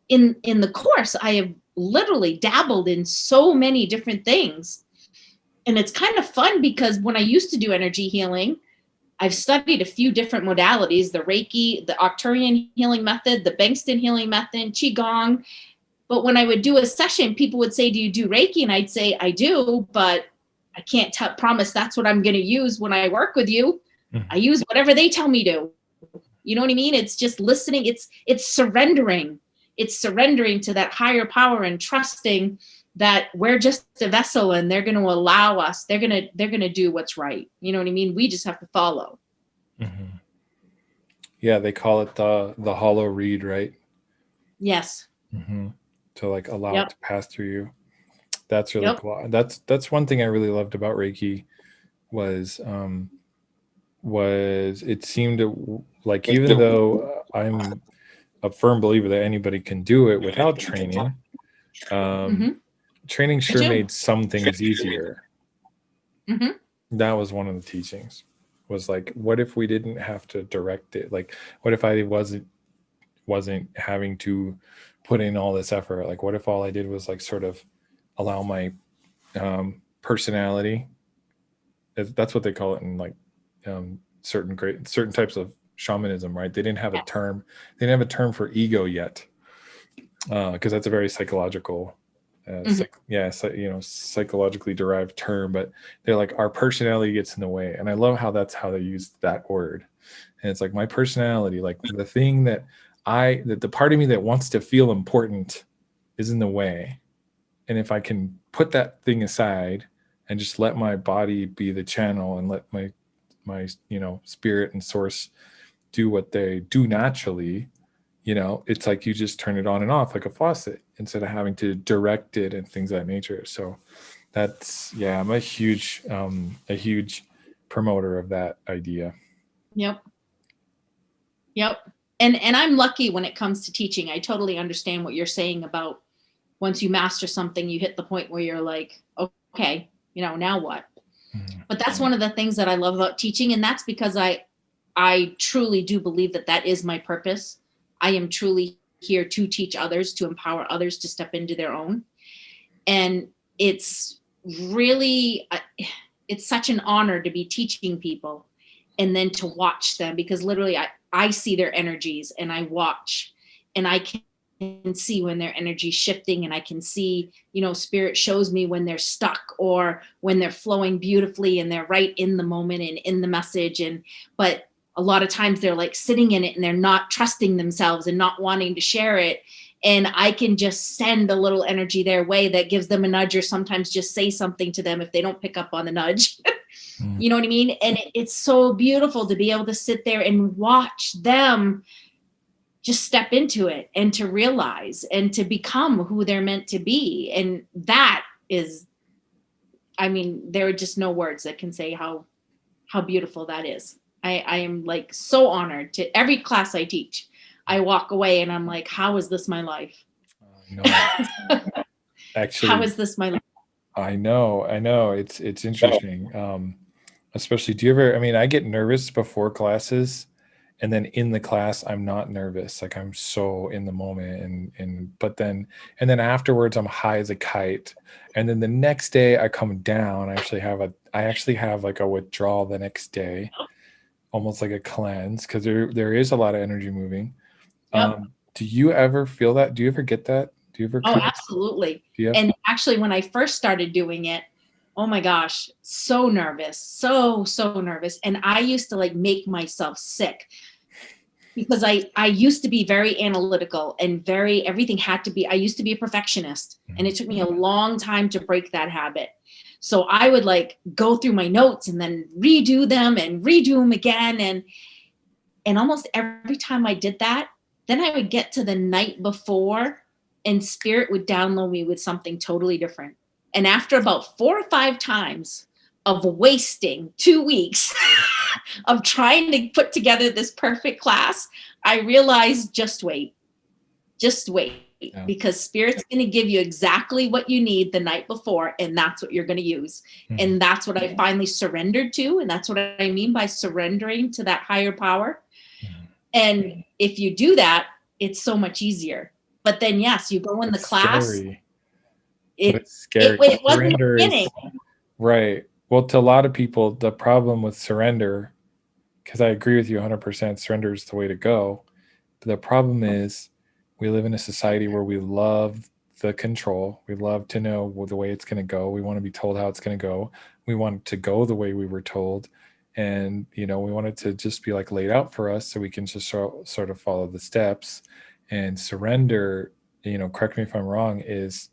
S2: in the course, I have literally dabbled in so many different things. And it's kind of fun because when I used to do energy healing, I've studied a few different modalities, the Reiki, the Arcturian healing method, the Bengston healing method, Qigong. But when I would do a session, people would say, do you do Reiki? And I'd say, I do, but I can't promise that's what I'm going to use when I work with you. Mm-hmm. I use whatever they tell me to. You know what I mean? It's just listening. It's surrendering. It's surrendering to that higher power and trusting that we're just a vessel and they're going to allow us. They're going to do what's right. You know what I mean? We just have to follow.
S1: Mm-hmm. Yeah, they call it the hollow reed, right?
S2: Yes.
S1: Mm-hmm. To like allow it to pass through you. That's really cool. That's one thing I really loved about Reiki was it seemed like, even though I'm a firm believer that anybody can do it without training, training sure made some things easier. Mm-hmm. That was one of the teachings, was like, what if we didn't have to direct it? Like, what if I wasn't having to put in all this effort? Like, what if all I did was like sort of allow my personality, that's what they call it in like certain types of shamanism, right? They didn't have a term. They didn't have a term for ego yet, because that's a very psychological, psychologically derived term. But they're like, our personality gets in the way, and I love how that's how they use that word. And it's like, my personality, like the thing that the part of me that wants to feel important is in the way. And if I can put that thing aside and just let my body be the channel and let my spirit and source do what they do naturally, it's like you just turn it on and off like a faucet instead of having to direct it and things of that nature. So that's, I'm a huge promoter of that idea.
S2: Yep. And I'm lucky when it comes to teaching. I totally understand what you're saying about once you master something, you hit the point where you're like, okay, now what? Mm-hmm. But that's one of the things that I love about teaching. And that's because I truly do believe that is my purpose. I am truly here to teach others, to empower others to step into their own. And it's really, it's such an honor to be teaching people and then to watch them, because literally I see their energies and I watch, and I can see when their energy shifting, and I can see, spirit shows me when they're stuck or when they're flowing beautifully and they're right in the moment and in the message. But a lot of times they're like sitting in it and they're not trusting themselves and not wanting to share it. And I can just send a little energy their way that gives them a nudge, or sometimes just say something to them if they don't pick up on the nudge. You know what I mean? And it's so beautiful to be able to sit there and watch them just step into it and to realize and to become who they're meant to be. And that is, there are just no words that can say how beautiful that is. I am like so honored to every class I teach. I walk away and I'm like, how is this my life?
S1: No, actually,
S2: how is this my life?
S1: I know. It's interesting. Especially, do you ever, I get nervous before classes, and then in the class, I'm not nervous. Like, I'm so in the moment, but then afterwards I'm high as a kite. And then the next day I come down. I actually have like a withdrawal the next day, almost like a cleanse, because there is a lot of energy moving. Yep. Do you ever feel that? Do you ever get that? Do you ever
S2: Oh,
S1: kind of,
S2: absolutely.
S1: yeah?
S2: And actually, when I first started doing it, oh my gosh, so nervous, so nervous. And I used to like make myself sick because I used to be very analytical and everything had to be, I used to be a perfectionist, and it took me a long time to break that habit. So I would like go through my notes and then redo them again. And almost every time I did that, then I would get to the night before and spirit would download me with something totally different. And after about 4 or 5 times of wasting 2 weeks of trying to put together this perfect class, I realized just wait. Because spirit's going to give you exactly what you need the night before, and that's what you're going to use. And that's what I finally surrendered to, and that's what I mean by surrendering to that higher power. And if you do that, it's so much easier. But then yes, you go in the class.
S1: Scary. It's scary.
S2: It wasn't
S1: Surrender
S2: the beginning.
S1: Right. Well, to a lot of people, the problem with surrender, because I agree with you 100%, surrender is the way to go. But the problem is we live in a society where we love the control. We love to know the way it's going to go. We want to be told how it's going to go. We want it to go the way we were told. And, we want it to just be like laid out for us so we can just sort of follow the steps. And surrender, correct me if I'm wrong, is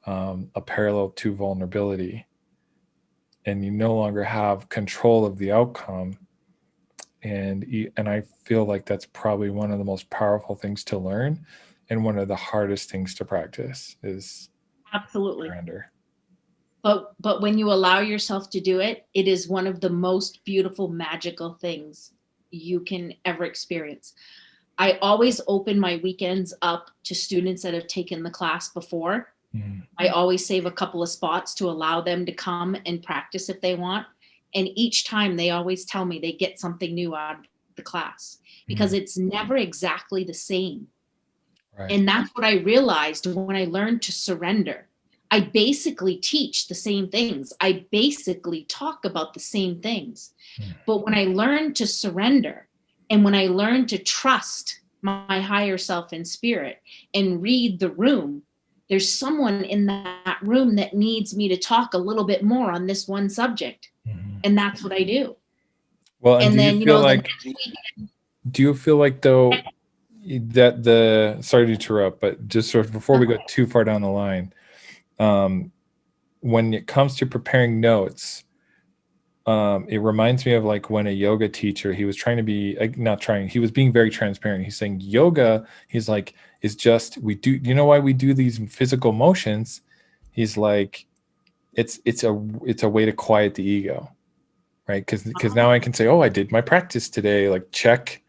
S1: a parallel to vulnerability. And you no longer have control of the outcome. And I feel like that's probably one of the most powerful things to learn, and one of the hardest things to practice is
S2: absolutely
S1: surrender.
S2: But when you allow yourself to do it, it is one of the most beautiful, magical things you can ever experience. I always open my weekends up to students that have taken the class before. I always save a couple of spots to allow them to come and practice if they want. And each time they always tell me they get something new out of the class, because it's never exactly the same. Right. And that's what I realized when I learned to surrender. I basically teach the same things. I basically talk about the same things. But when I learned to surrender, and when I learned to trust my higher self and spirit and read the room, there's someone in that room that needs me to talk a little bit more on this one subject. And that's what I do.
S1: Well, and do you feel like though that sorry to interrupt, but just sort of before we go too far down the line, when it comes to preparing notes, it reminds me of like when a yoga teacher, he was trying to be he was being very transparent. He's saying yoga, he's like, is just, you know why we do these physical motions? He's like, it's a way to quiet the ego, right? Because now I can say, oh, I did my practice today, like check,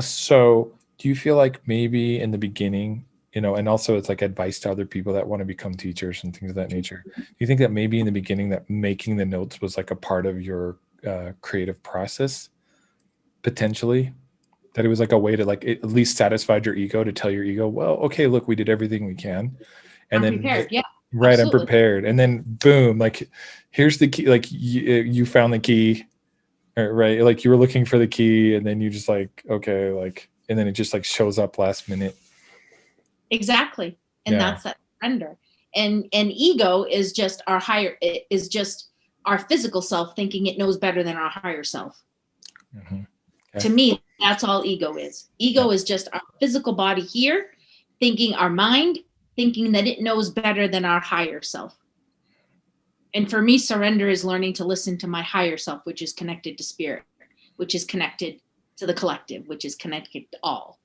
S1: so do you feel like maybe in the beginning, and also it's like advice to other people that want to become teachers and things of that nature. Do you think that maybe in the beginning that making the notes was like a part of your creative process, potentially? That it was like a way to like at least satisfied your ego, to tell your ego, well, okay, look, we did everything we can. And I'm prepared. Yeah. Right. Absolutely. I'm prepared. And then boom, like here's the key, like you found the key, right? Like you were looking for the key and then you just like, okay, like, and then it just like shows up last minute.
S2: Exactly. And that's that surrender. And ego is just is just our physical self thinking it knows better than our higher self. Okay. To me, that's all ego is. Ego is just our physical body here, thinking our mind, thinking that it knows better than our higher self. And for me, surrender is learning to listen to my higher self, which is connected to spirit, which is connected to the collective, which is connected to all,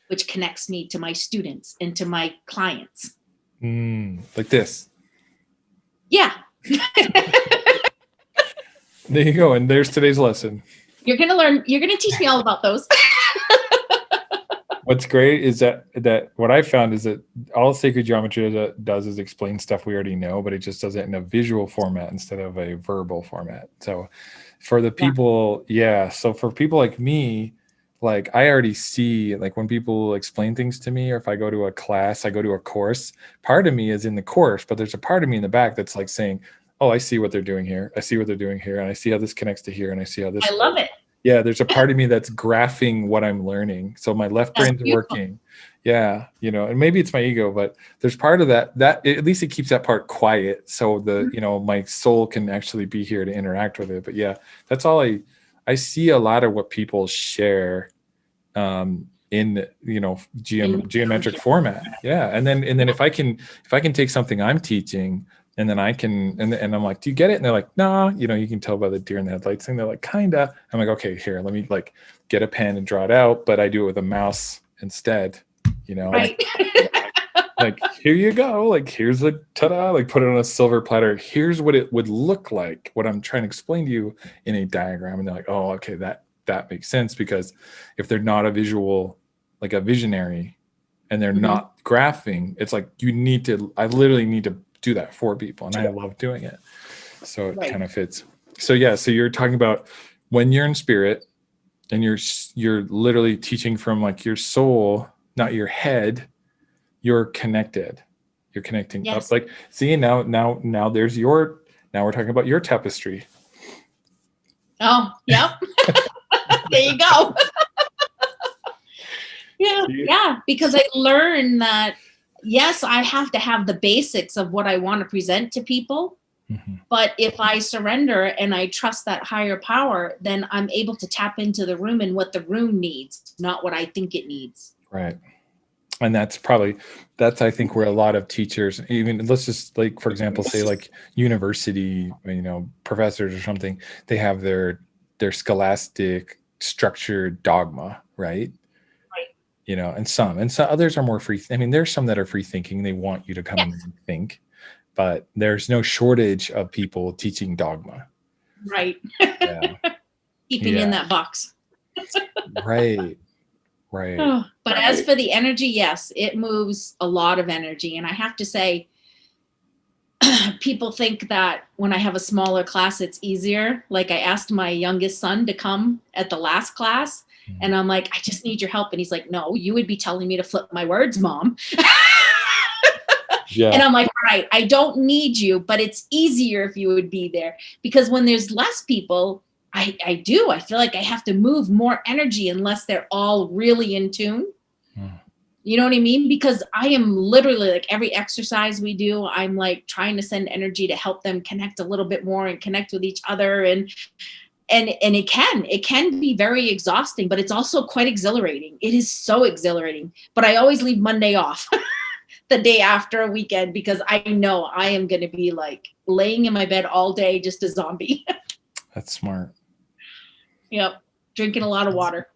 S2: which connects me to my students and to my clients.
S1: Like this.
S2: Yeah.
S1: There you go. And there's today's lesson.
S2: You're going to teach me all about those.
S1: What's great is that what I found is that all sacred geometry does is explain stuff we already know, but it just does it in a visual format instead of a verbal format. So for the people, so for people like me, like I already see, like when people explain things to me, or if I go to a class, I go to a course, part of me is in the course, but there's a part of me in the back that's like saying, oh, I see what they're doing here. I see what they're doing here. And I see how this connects to here. And I see how this.
S2: I love it.
S1: Yeah, there's a part of me that's graphing what I'm learning. So my left
S2: That's
S1: brain's
S2: beautiful.
S1: working. Yeah, you know, and maybe it's my ego, but there's part of that at least it keeps that part quiet so the, you know, my soul can actually be here to interact with it. But yeah, that's all I see a lot of what people share in, you know, geometric format. Yeah. And then if I can take something I'm teaching and then I can, and I'm like, do you get it? And they're like, nah, you know, you can tell by the deer in the headlights thing. They're like, kinda. I'm like, okay, here, let me like get a pen and draw it out, but I do it with a mouse instead, you know,
S2: Right.
S1: like here you go, like here's a ta-da, like put it on a silver platter. Here's what it would look like, what I'm trying to explain to you in a diagram. And they're like, oh, okay, that makes sense, because if they're not a visual, like a visionary, and they're not graphing, it's like I literally need to do that for people, and I love doing it. So it kind of fits. So yeah, so you're talking about when you're in spirit and you're literally teaching from like your soul, not your head, you're connected. You're connecting up. Like, see, now there's your, now we're talking about your tapestry.
S2: Oh, yep. There you go. Yeah, because I learned that, yes, I have to have the basics of what I want to present to people. But if I surrender and I trust that higher power, then I'm able to tap into the room and what the room needs, not what I think it needs.
S1: Right. And that's I think where a lot of teachers, even let's just like, for example, say like university, you know, professors or something, they have their scholastic structured dogma, right? You know, and some others are more free. I mean, there's some that are free thinking. They want you to come in and think, but there's no shortage of people teaching dogma.
S2: Right.
S1: Yeah.
S2: Keeping in that box.
S1: Right. Right.
S2: But as for the energy, yes, it moves a lot of energy. And I have to say, people think that when I have a smaller class, it's easier. Like I asked my youngest son to come at the last class. And I'm like, I just need your help. And he's like, no, you would be telling me to flip my words, Mom. Yeah. And I'm like, all right, I don't need you, but it's easier if you would be there. Because when there's less people, I feel like I have to move more energy unless they're all really in tune. You know what I mean? Because I am literally like every exercise we do, I'm like trying to send energy to help them connect a little bit more and connect with each other. And it can be very exhausting, but it's also quite exhilarating. It is so exhilarating. But I always leave Monday off the day after a weekend, because I know I am going to be like laying in my bed all day, just a zombie.
S1: That's smart.
S2: Yep. Drinking a lot of water.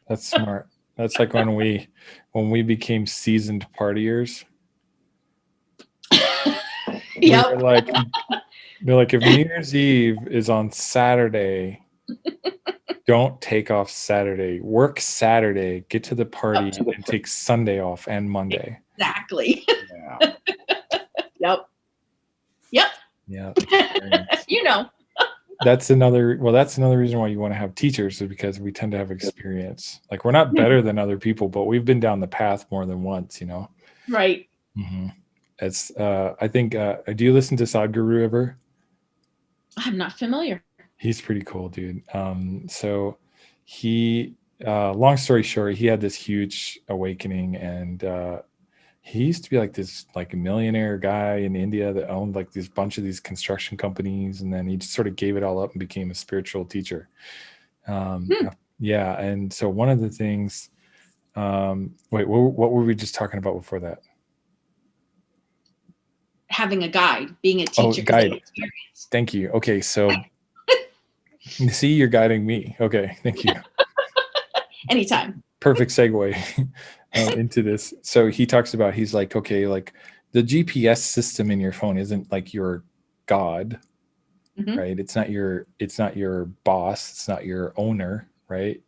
S1: That's smart. That's like when we became seasoned partiers.
S2: Yep.
S1: They're like, if New Year's Eve is on Saturday, don't take off Saturday. Work Saturday, get to the party, and take Sunday off and Monday.
S2: Exactly.
S1: Yeah.
S2: Yep.
S1: Yeah.
S2: You know.
S1: That's another reason why you want to have teachers, is because we tend to have experience. Like, we're not better than other people, but we've been down the path more than once, you know?
S2: Right.
S1: It's I think do you listen to Sadhguru ever?
S2: I'm not familiar.
S1: He's pretty cool, dude. So he long story short, he had this huge awakening, and he used to be like this like millionaire guy in India that owned like this bunch of these construction companies, and then he just sort of gave it all up and became a spiritual teacher. Yeah, and so one of the things, wait, what were we just talking about before that?
S2: Having a guide, being a teacher.
S1: Oh, guide. Thank you. Okay, so see, you're guiding me. Okay, thank you.
S2: Anytime.
S1: Perfect segue into this. So he talks about, he's like, okay, like the GPS system in your phone isn't like your God, right? It's not your boss. It's not your owner, right?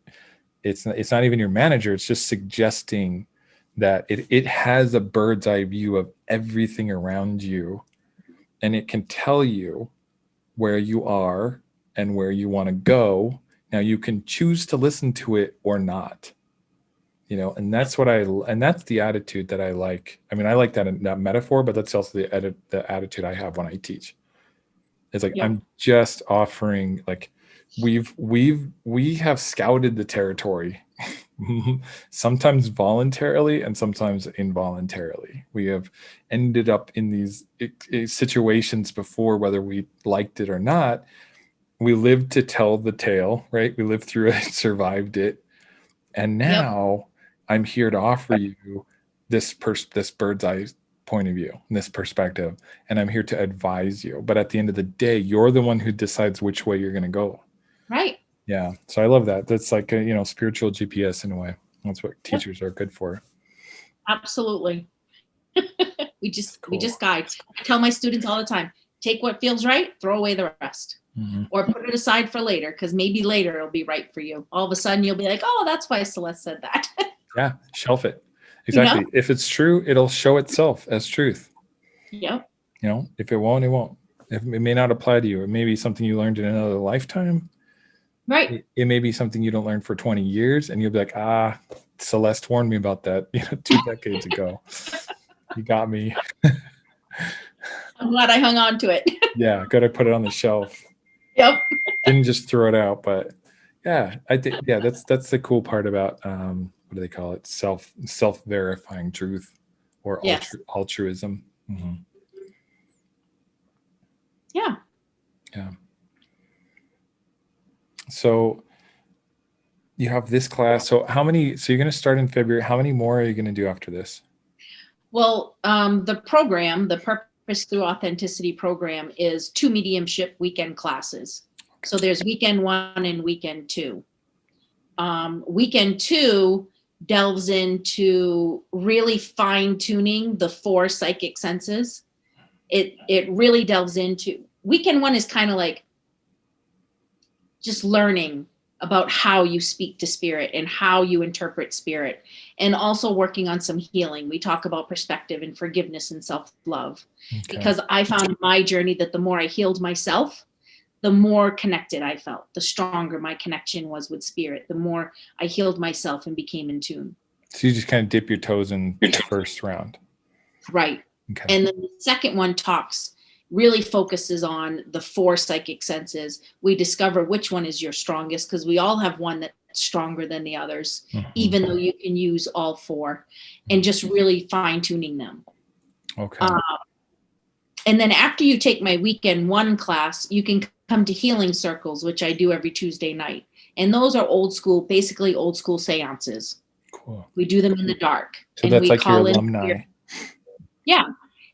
S1: It's not even your manager. It's just suggesting that it has a bird's eye view of everything around you, and it can tell you where you are and where you want to go. Now you can choose to listen to it or not, you know, and that's that's the attitude that I like. I mean, I like that metaphor, but that's also the attitude I have when I teach. It's like, I'm just offering, like, we have scouted the territory, sometimes voluntarily and sometimes involuntarily. We have ended up in these situations before, whether we liked it or not. We lived to tell the tale, right? We lived through it, survived it, and now I'm here to offer you this bird's eye point of view, this perspective, and I'm here to advise you. But at the end of the day, you're the one who decides which way you're going to go.
S2: Right.
S1: Yeah. So I love that. That's like a, spiritual GPS in a way. That's what teachers are good for.
S2: Absolutely. we just guide. I tell my students all the time, take what feels right, throw away the rest. Or put it aside for later, because maybe later it'll be right for you. All of a sudden you'll be like, oh, that's why Celeste said that.
S1: Yeah. Shelf it. Exactly. If it's true, it'll show itself as truth.
S2: Yep.
S1: If it won't, it won't. It may not apply to you. It may be something you learned in another lifetime.
S2: Right.
S1: It may be something you don't learn for 20 years, and you'll be like, Celeste warned me about that 2 decades ago. You got me.
S2: I'm glad I hung on to it.
S1: Yeah, got to put it on the shelf.
S2: Yep.
S1: Didn't just throw it out, but yeah, I think that's the cool part about what do they call it? Self-verifying truth, or altruism. Mm-hmm.
S2: Yeah.
S1: Yeah. So you have this class. So you're going to start in February. How many more are you going to do after this?
S2: Well, the program, the Purpose Through Authenticity program, is 2 mediumship weekend classes. So there's weekend 1 and weekend 2. Weekend 2 delves into really fine-tuning the 4 psychic senses. It really delves into, weekend 1 is kind of like just learning about how you speak to spirit and how you interpret spirit, and also working on some healing. We talk about perspective and forgiveness and self-love, because I found in my journey that the more I healed myself, the more connected I felt, the stronger my connection was with spirit, the more I healed myself and became in tune.
S1: So you just kind of dip your toes in the first round.
S2: Right. Okay. And then the second one really focuses on the 4 psychic senses. We discover which one is your strongest, because we all have one that's stronger than the others, even though you can use all 4, and just really fine tuning them.
S1: Okay.
S2: And then after you take my weekend 1 class, you can come to healing circles, which I do every Tuesday night. And those are basically old school seances.
S1: Cool.
S2: We do them in the dark.
S1: So that's like your alumni.
S2: Yeah.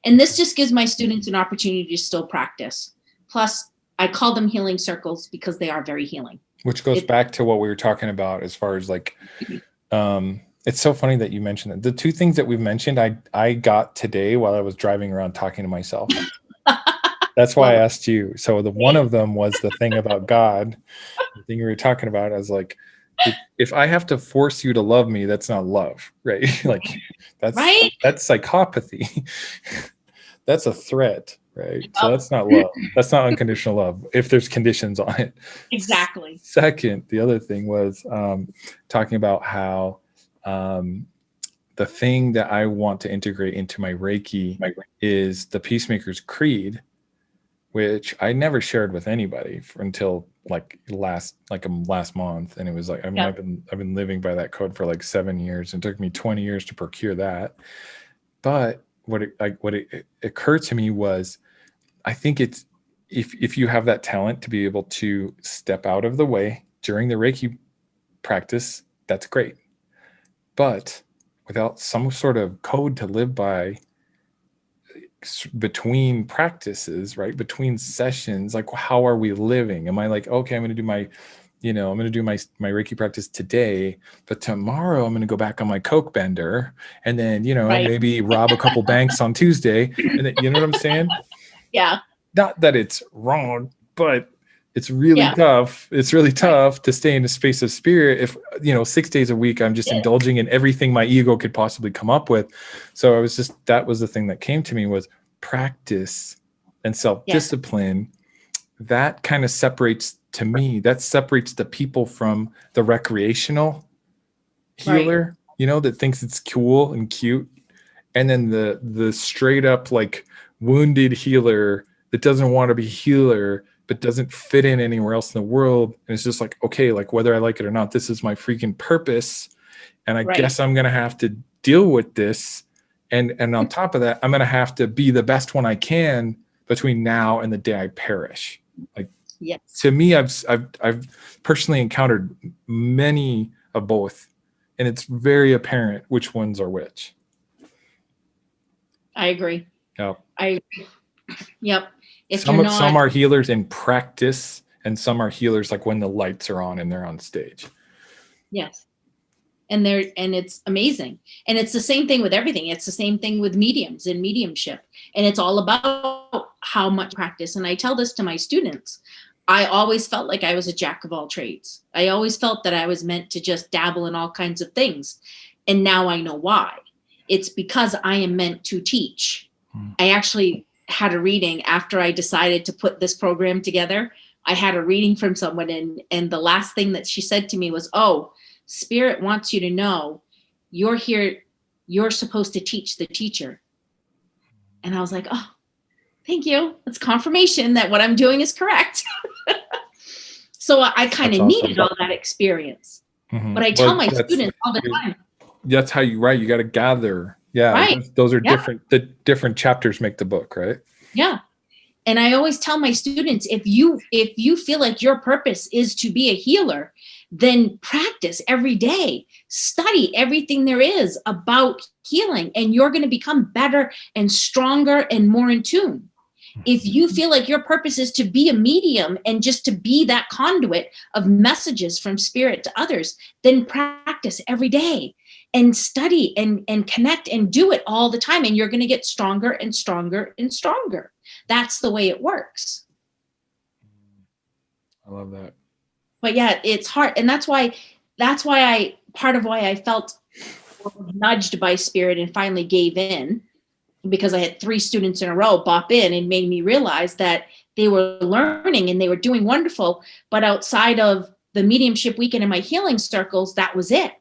S2: And this just gives my students an opportunity to still practice. Plus, I call them healing circles because they are very healing.
S1: Which goes back to what we were talking about as far as like, it's so funny that you mentioned that. The 2 things that we've mentioned, I got today while I was driving around talking to myself. That's why I asked you. So one of them was the thing about God, the thing we were talking about. I was like, if I have to force you to love me, that's not love, right? Like that's psychopathy. That's a threat, right? So that's not love. That's not unconditional love if there's conditions on it.
S2: Exactly.
S1: Second, the other thing was talking about how the thing that I want to integrate into my Reiki is the Peacemaker's Creed, which I never shared with anybody until last month. And it was like, I've been living by that code for like 7 years, and it took me 20 years to procure that. But what it occurred to me was, I think it's, if you have that talent to be able to step out of the way during the Reiki practice, that's great. But without some sort of code to live by between practices, right? Between sessions, like how are we living? Am I like, okay, I'm going to do my Reiki practice today, but tomorrow I'm going to go back on my Coke bender, and then, maybe rob a couple banks on Tuesday. And then, you know what I'm saying?
S2: Yeah.
S1: Not that it's wrong, but it's really tough. It's really tough to stay in a space of spirit if, 6 days a week, I'm just indulging in everything my ego could possibly come up with. So that was the thing that came to me, was practice and self-discipline. That kind of separates the people from the recreational healer, that thinks it's cool and cute. And then the straight up like wounded healer that doesn't want to be healer, but doesn't fit in anywhere else in the world. And it's just like, okay, like whether I like it or not, this is my freaking purpose. And I guess I'm going to have to deal with this. And on top of that, I'm going to have to be the best one I can between now and the day I perish. Like, to me, I've personally encountered many of both, and it's very apparent which ones are which.
S2: I agree.
S1: Yep.
S2: Yep. If
S1: some are healers in practice, and some are healers like when the lights are on and they're on stage.
S2: Yes. And it's amazing. And it's the same thing with everything. It's the same thing with mediums and mediumship. And it's all about how much practice. And I tell this to my students. I always felt like I was a jack of all trades. I always felt that I was meant to just dabble in all kinds of things. And now I know why. It's because I am meant to teach. I actually had a reading after I decided to put this program together. I had a reading from someone, and the last thing that she said to me was, "Oh, Spirit wants you to know you're here. You're supposed to teach the teacher." And I was like, "Oh, thank you. That's confirmation that what I'm doing is correct." So I kind of needed all that experience. But I tell my students all the time.
S1: That's how you write. You got to gather. Yeah. Right. Those are different. The different chapters make the book, right?
S2: Yeah. And I always tell my students, if you feel like your purpose is to be a healer, then practice every day, study everything there is about healing, and you're going to become better and stronger and more in tune. If you feel like your purpose is to be a medium and just to be that conduit of messages from Spirit to others, then practice every day and study and connect and do it all the time. And you're going to get stronger and stronger and stronger. That's the way it works.
S1: I love that.
S2: But yeah, it's hard. And that's why part of why I felt nudged by Spirit and finally gave in, because I had 3 students in a row bop in and made me realize that they were learning and they were doing wonderful. But outside of the mediumship weekend and my healing circles, that was it.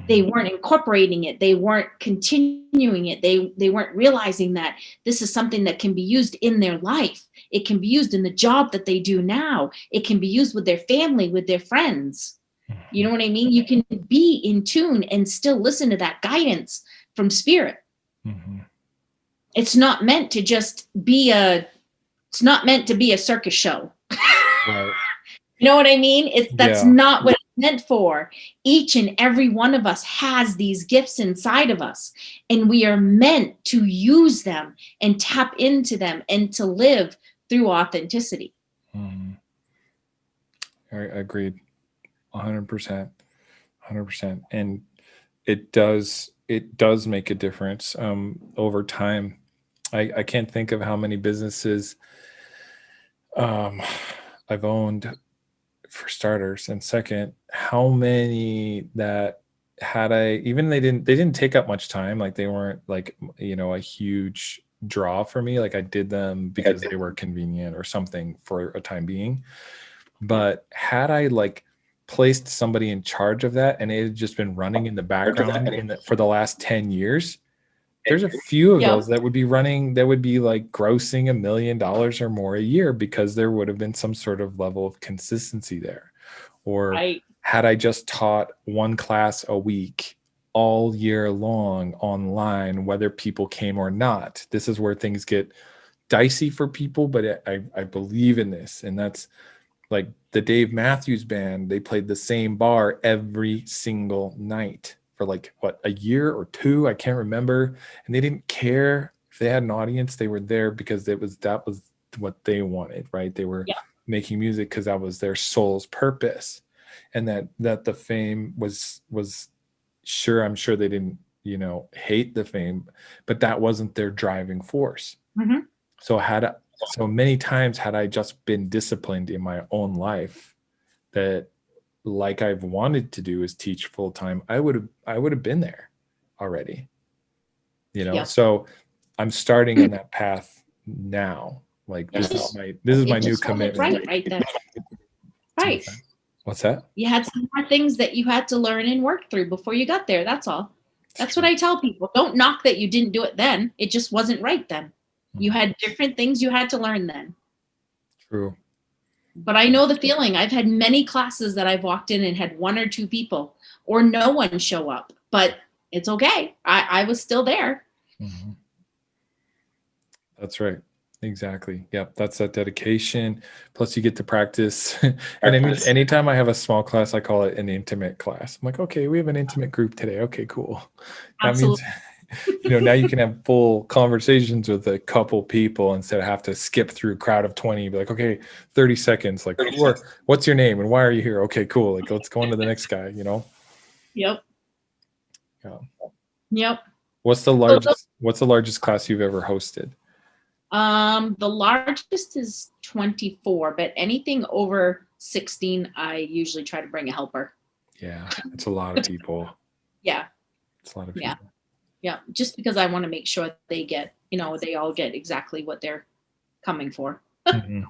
S2: They weren't incorporating it. They weren't continuing it. They weren't realizing that this is something that can be used in their life. It can be used in the job that they do now. It can be used with their family, with their friends. You know what I mean? You can be in tune and still listen to that guidance from Spirit. It's not meant to just be it's not meant to be a circus show.
S1: Right.
S2: You know what I mean? That's not what it's meant for. Each and every one of us has these gifts inside of us, and we are meant to use them and tap into them and to live through authenticity.
S1: I agreed. 100%. 100%. And it does make a difference over time. I can't think of how many businesses I've owned, for starters, and second, how many that they didn't take up much time. Like they weren't like, a huge draw for me. Like I did them because they were convenient or something for a time being. But had I like placed somebody in charge of that and it had just been running in the background for the last 10 years, there's a few of those that would be running, that would be like grossing $1 million or more a year, because there would have been some sort of level of consistency there. Or had I just taught one class a week all year long online, whether people came or not. This is where things get dicey for people, but I believe in this. And that's like the Dave Matthews Band. They played the same bar every single night for like a year or 2, I can't remember. And they didn't care if they had an audience. They were there because that was what they wanted, right? They were making music because that was their soul's purpose. And that the fame was sure, I'm sure they didn't, hate the fame, but that wasn't their driving force. So many times had I just been disciplined in my own life, that like I've wanted to do is teach full time, I would have been there already, So I'm starting on that path now. Like this is my new commitment.
S2: Right then. Right.
S1: What's that?
S2: You had some more things that you had to learn and work through before you got there. That's all. That's what I tell people. Don't knock that you didn't do it then. It just wasn't right then. You had different things you had to learn then.
S1: True.
S2: But I know the feeling. I've had many classes that I've walked in and had 1 or 2 people or no one show up, but it's okay. I was still there.
S1: Mm-hmm. That's right. Exactly. Yep. That's that dedication. Plus you get to practice. And anytime I have a small class, I call it an intimate class. I'm like, okay, we have an intimate group today. Okay, cool. That means, now you can have full conversations with a couple people instead of have to skip through a crowd of 20. Be like, okay, 30 seconds. Like, what's your name and why are you here? Okay, cool. Like, let's go on to the next guy,
S2: Yep.
S1: Yeah.
S2: Yep.
S1: What's the largest class you've ever hosted?
S2: The largest is 24, but anything over 16, I usually try to bring a helper.
S1: Yeah, it's a lot of people.
S2: Yeah.
S1: It's a lot of people.
S2: Yeah. Just because I want to make sure they get, they all get exactly what they're coming for.
S1: Mm-hmm.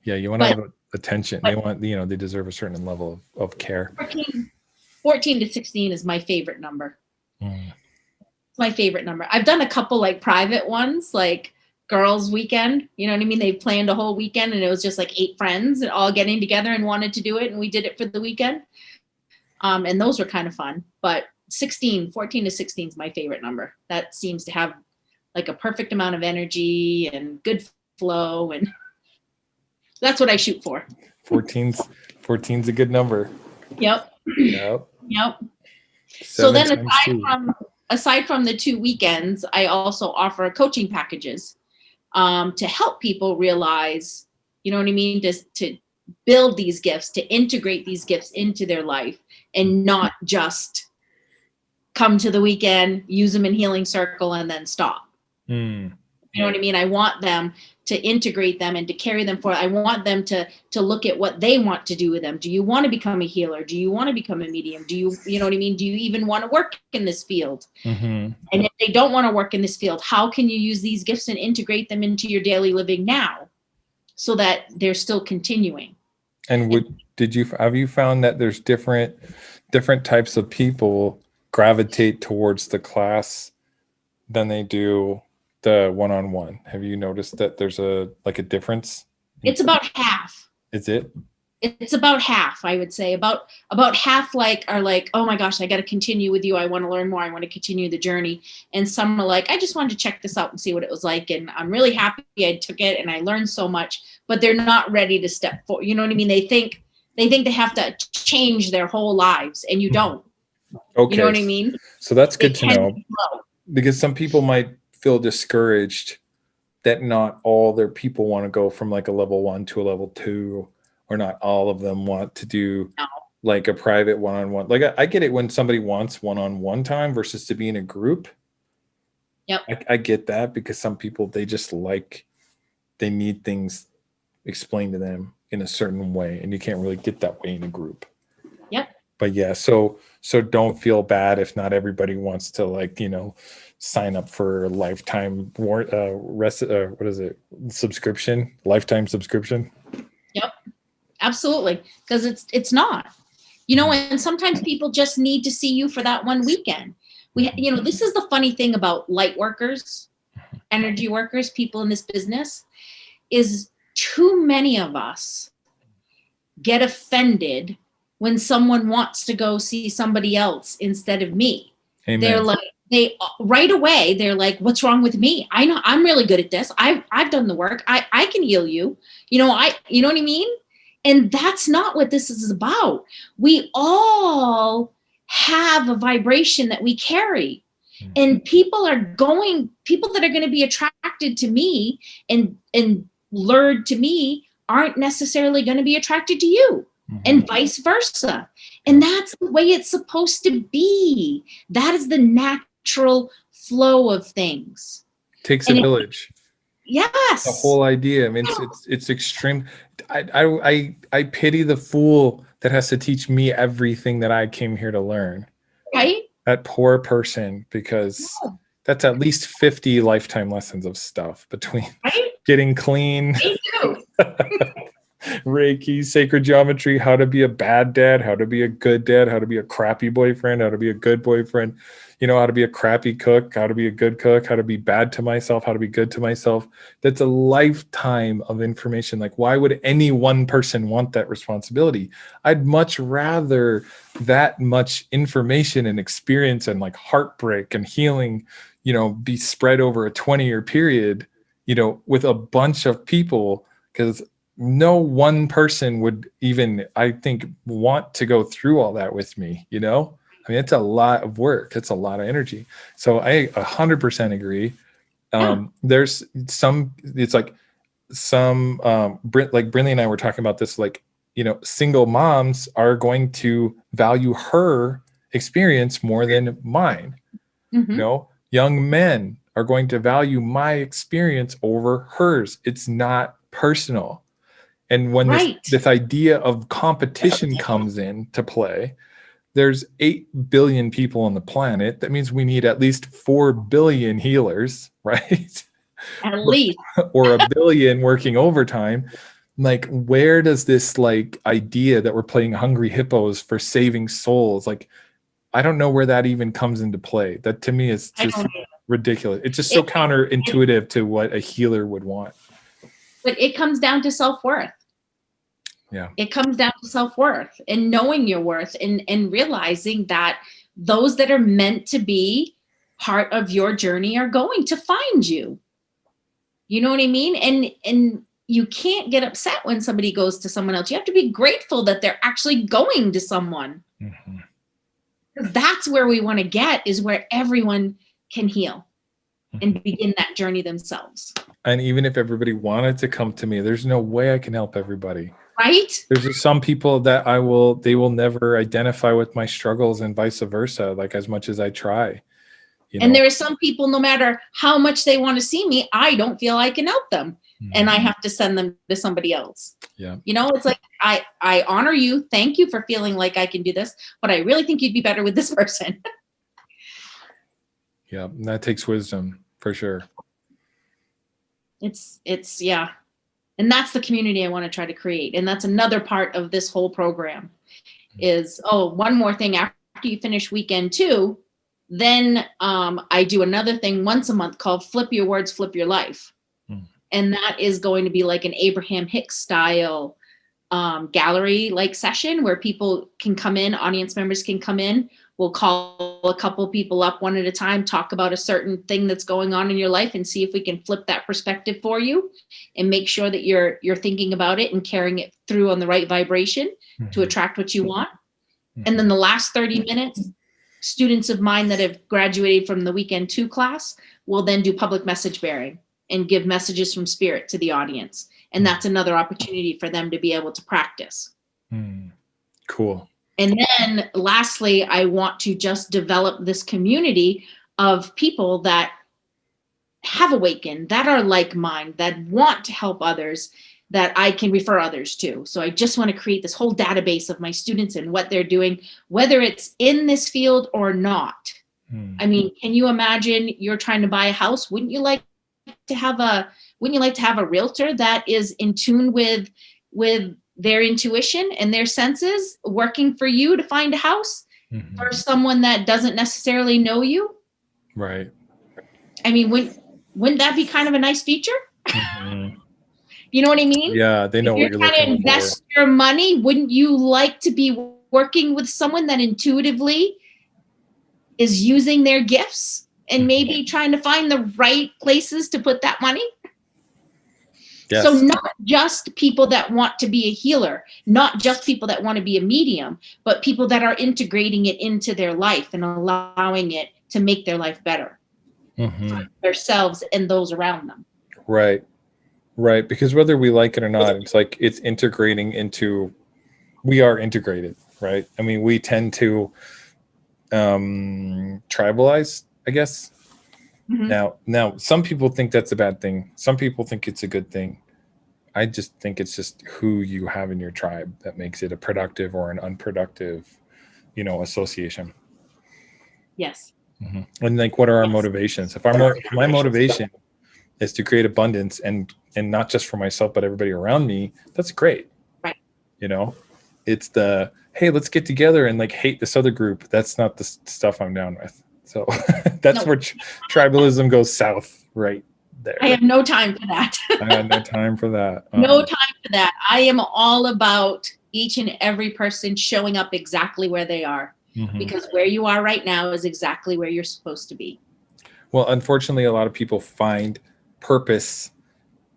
S1: Yeah, you want to have attention. They want, they deserve a certain level of care.
S2: 14 to 16 is my favorite number.
S1: Mm.
S2: It's my favorite number. I've done a couple like private ones, like girls' weekend. You know what I mean? They planned a whole weekend and it was just like 8 friends and all getting together and wanted to do it. And we did it for the weekend. And those were kind of fun. But 14 to 16 is my favorite number. That seems to have like a perfect amount of energy and good flow. And that's what I shoot for.
S1: 14's a good number.
S2: Yep.
S1: Yep.
S2: So then aside from the 2 weekends, I also offer coaching packages to help people realize, you know what I mean, to build these gifts, to integrate these gifts into their life and not just come to the weekend, use them in healing circle and then stop. You know what I mean? I want them to integrate them and to carry them forward. I want them to look at what they want to do with them. Do you want to become a healer? Do you want to become a medium? You know what I mean? Do you even want to work in this field?
S1: Mm-hmm.
S2: And if they don't want to work in this field, how can you use these gifts and integrate them into your daily living now so that they're still continuing?
S1: And have you found that there's different types of people gravitate towards the class than they do the one-on-one? Have you noticed that there's a difference?
S2: It's about half.
S1: Is it?
S2: It's about half, I would say. About half are like, oh my gosh, I got to continue with you. I want to learn more. I want to continue the journey. And some are like, I just wanted to check this out and see what it was like. And I'm really happy I took it and I learned so much, but they're not ready to step forward. You know what I mean? They think they have to change their whole lives and you don't.
S1: Okay.
S2: You know what I mean?
S1: So that's good to know, because some people might feel discouraged that not all their people want to go from like a level 1 to a level 2, or not all of them want to do like a private one-on-one. Like I get it when somebody wants one-on-one time versus to be in a group.
S2: Yep.
S1: I get that, because some people, they need things explained to them in a certain way, and you can't really get that way in a group.
S2: Yep.
S1: But yeah, so don't feel bad if not everybody wants to sign up for a lifetime subscription, lifetime subscription.
S2: Yep, absolutely. Because it's not, and sometimes people just need to see you for that one weekend. This is the funny thing about light workers, energy workers, people in this business, is too many of us get offended when someone wants to go see somebody else instead of me. Amen. They're like, right away, they're like, what's wrong with me? I know I'm really good at this. I've done the work. I can heal you. You know what I mean? And that's not what this is about. We all have a vibration that we carry. And people that are going to be attracted to me and lured to me aren't necessarily going to be attracted to you. Mm-hmm. And vice versa. And that's the way it's supposed to be. That is the natural flow of things.
S1: Takes a village.
S2: Yes.
S1: The whole idea. I mean, it's extreme. I pity the fool that has to teach me everything that I came here to learn.
S2: Right?
S1: That poor person, because that's at least 50 lifetime lessons of stuff between getting clean.
S2: Me too.
S1: Reiki, sacred geometry, how to be a bad dad, how to be a good dad, how to be a crappy boyfriend, how to be a good boyfriend, how to be a crappy cook, how to be a good cook, how to be bad to myself, how to be good to myself. That's a lifetime of information. Like, why would any one person want that responsibility? I'd much rather that much information and experience and like heartbreak and healing, be spread over a 20-year period, with a bunch of people, because no one person would even, I think, want to go through all that with me, I mean, it's a lot of work. It's a lot of energy. So I 100% agree. There's some, it's like some, like Brinley and I were talking about this, like, single moms are going to value her experience more than mine. Young men are going to value my experience over hers. It's not personal. And when this idea of competition comes into play, there's 8 billion people on the planet. That means we need at least 4 billion healers, right?
S2: At least.
S1: Or a billion working overtime. Like, where does this like idea that we're playing hungry hippos for saving souls? Like, I don't know where that even comes into play. That to me is just ridiculous. It's just so counterintuitive to what a healer would want.
S2: But it comes down to self-worth.
S1: Yeah.
S2: It comes down to self-worth and knowing your worth and realizing that those that are meant to be part of your journey are going to find you. You know what I mean? And you can't get upset when somebody goes to someone else. You have to be grateful that they're actually going to someone.
S1: Mm-hmm.
S2: Because that's where we want to get, is where everyone can heal and begin that journey themselves.
S1: And even if everybody wanted to come to me, there's no way I can help everybody.
S2: Right?
S1: There's just some people that they will never identify with my struggles, and vice versa, like as much as I try.
S2: And there are some people, no matter how much they want to see me, I don't feel I can help them. Mm-hmm. And I have to send them to somebody else.
S1: Yeah.
S2: It's like, I honor you. Thank you for feeling like I can do this, but I really think you'd be better with this person.
S1: Yeah. That takes wisdom for sure.
S2: It's yeah. And that's the community I want to try to create. And that's another part of this whole program is, one more thing. After you finish weekend 2, then I do another thing once a month called Flip Your Words, Flip Your Life. And that is going to be like an Abraham Hicks style gallery like session where people can come in, audience members can come in. We'll call a couple people up one at a time, talk about a certain thing that's going on in your life and see if we can flip that perspective for you and make sure that you're thinking about it and carrying it through on the right vibration to attract what you want. And then the last 30 minutes, students of mine that have graduated from the weekend 2 class will then do public message bearing and give messages from spirit to the audience. And that's another opportunity for them to be able to practice.
S1: Cool.
S2: And then lastly, I want to just develop this community of people that have awakened, that are like mine, that want to help others, that I can refer others to. So I just want to create this whole database of my students and what they're doing, whether it's in this field or not. I mean, can you imagine you're trying to buy a house? Wouldn't you like to have a realtor that is in tune with their intuition and their senses working for you to find a house for someone that doesn't necessarily know you?
S1: Right.
S2: I mean, wouldn't that be kind of a nice feature? You know what I mean?
S1: Yeah, they know what you're looking for. If you're trying to
S2: invest your money, wouldn't you like to be working with someone that intuitively is using their gifts and maybe trying to find the right places to put that money? Yes. So not just people that want to be a healer, not just people that want to be a medium, but people that are integrating it into their life and allowing it to make their life better for themselves and those around them.
S1: Right. Right. Because whether we like it or not, it's like it's integrating into, we are integrated, right? I mean, we tend to tribalize, I guess. Now, some people think that's a bad thing. Some people think it's a good thing. I just think it's just who you have in your tribe that makes it a productive or an unproductive, association.
S2: Yes.
S1: And like, what are our motivations? If my motivation is to create abundance and not just for myself, but everybody around me, that's great. You know, it's the, hey, let's get together and like hate this other group. That's not the stuff I'm down with. So that's where tribalism goes south right there.
S2: I have no time for that.
S1: I have no time for that.
S2: No time for that. I am all about each and every person showing up exactly where they are, because where you are right now is exactly where you're supposed to be. Well,
S1: unfortunately, a lot of people find purpose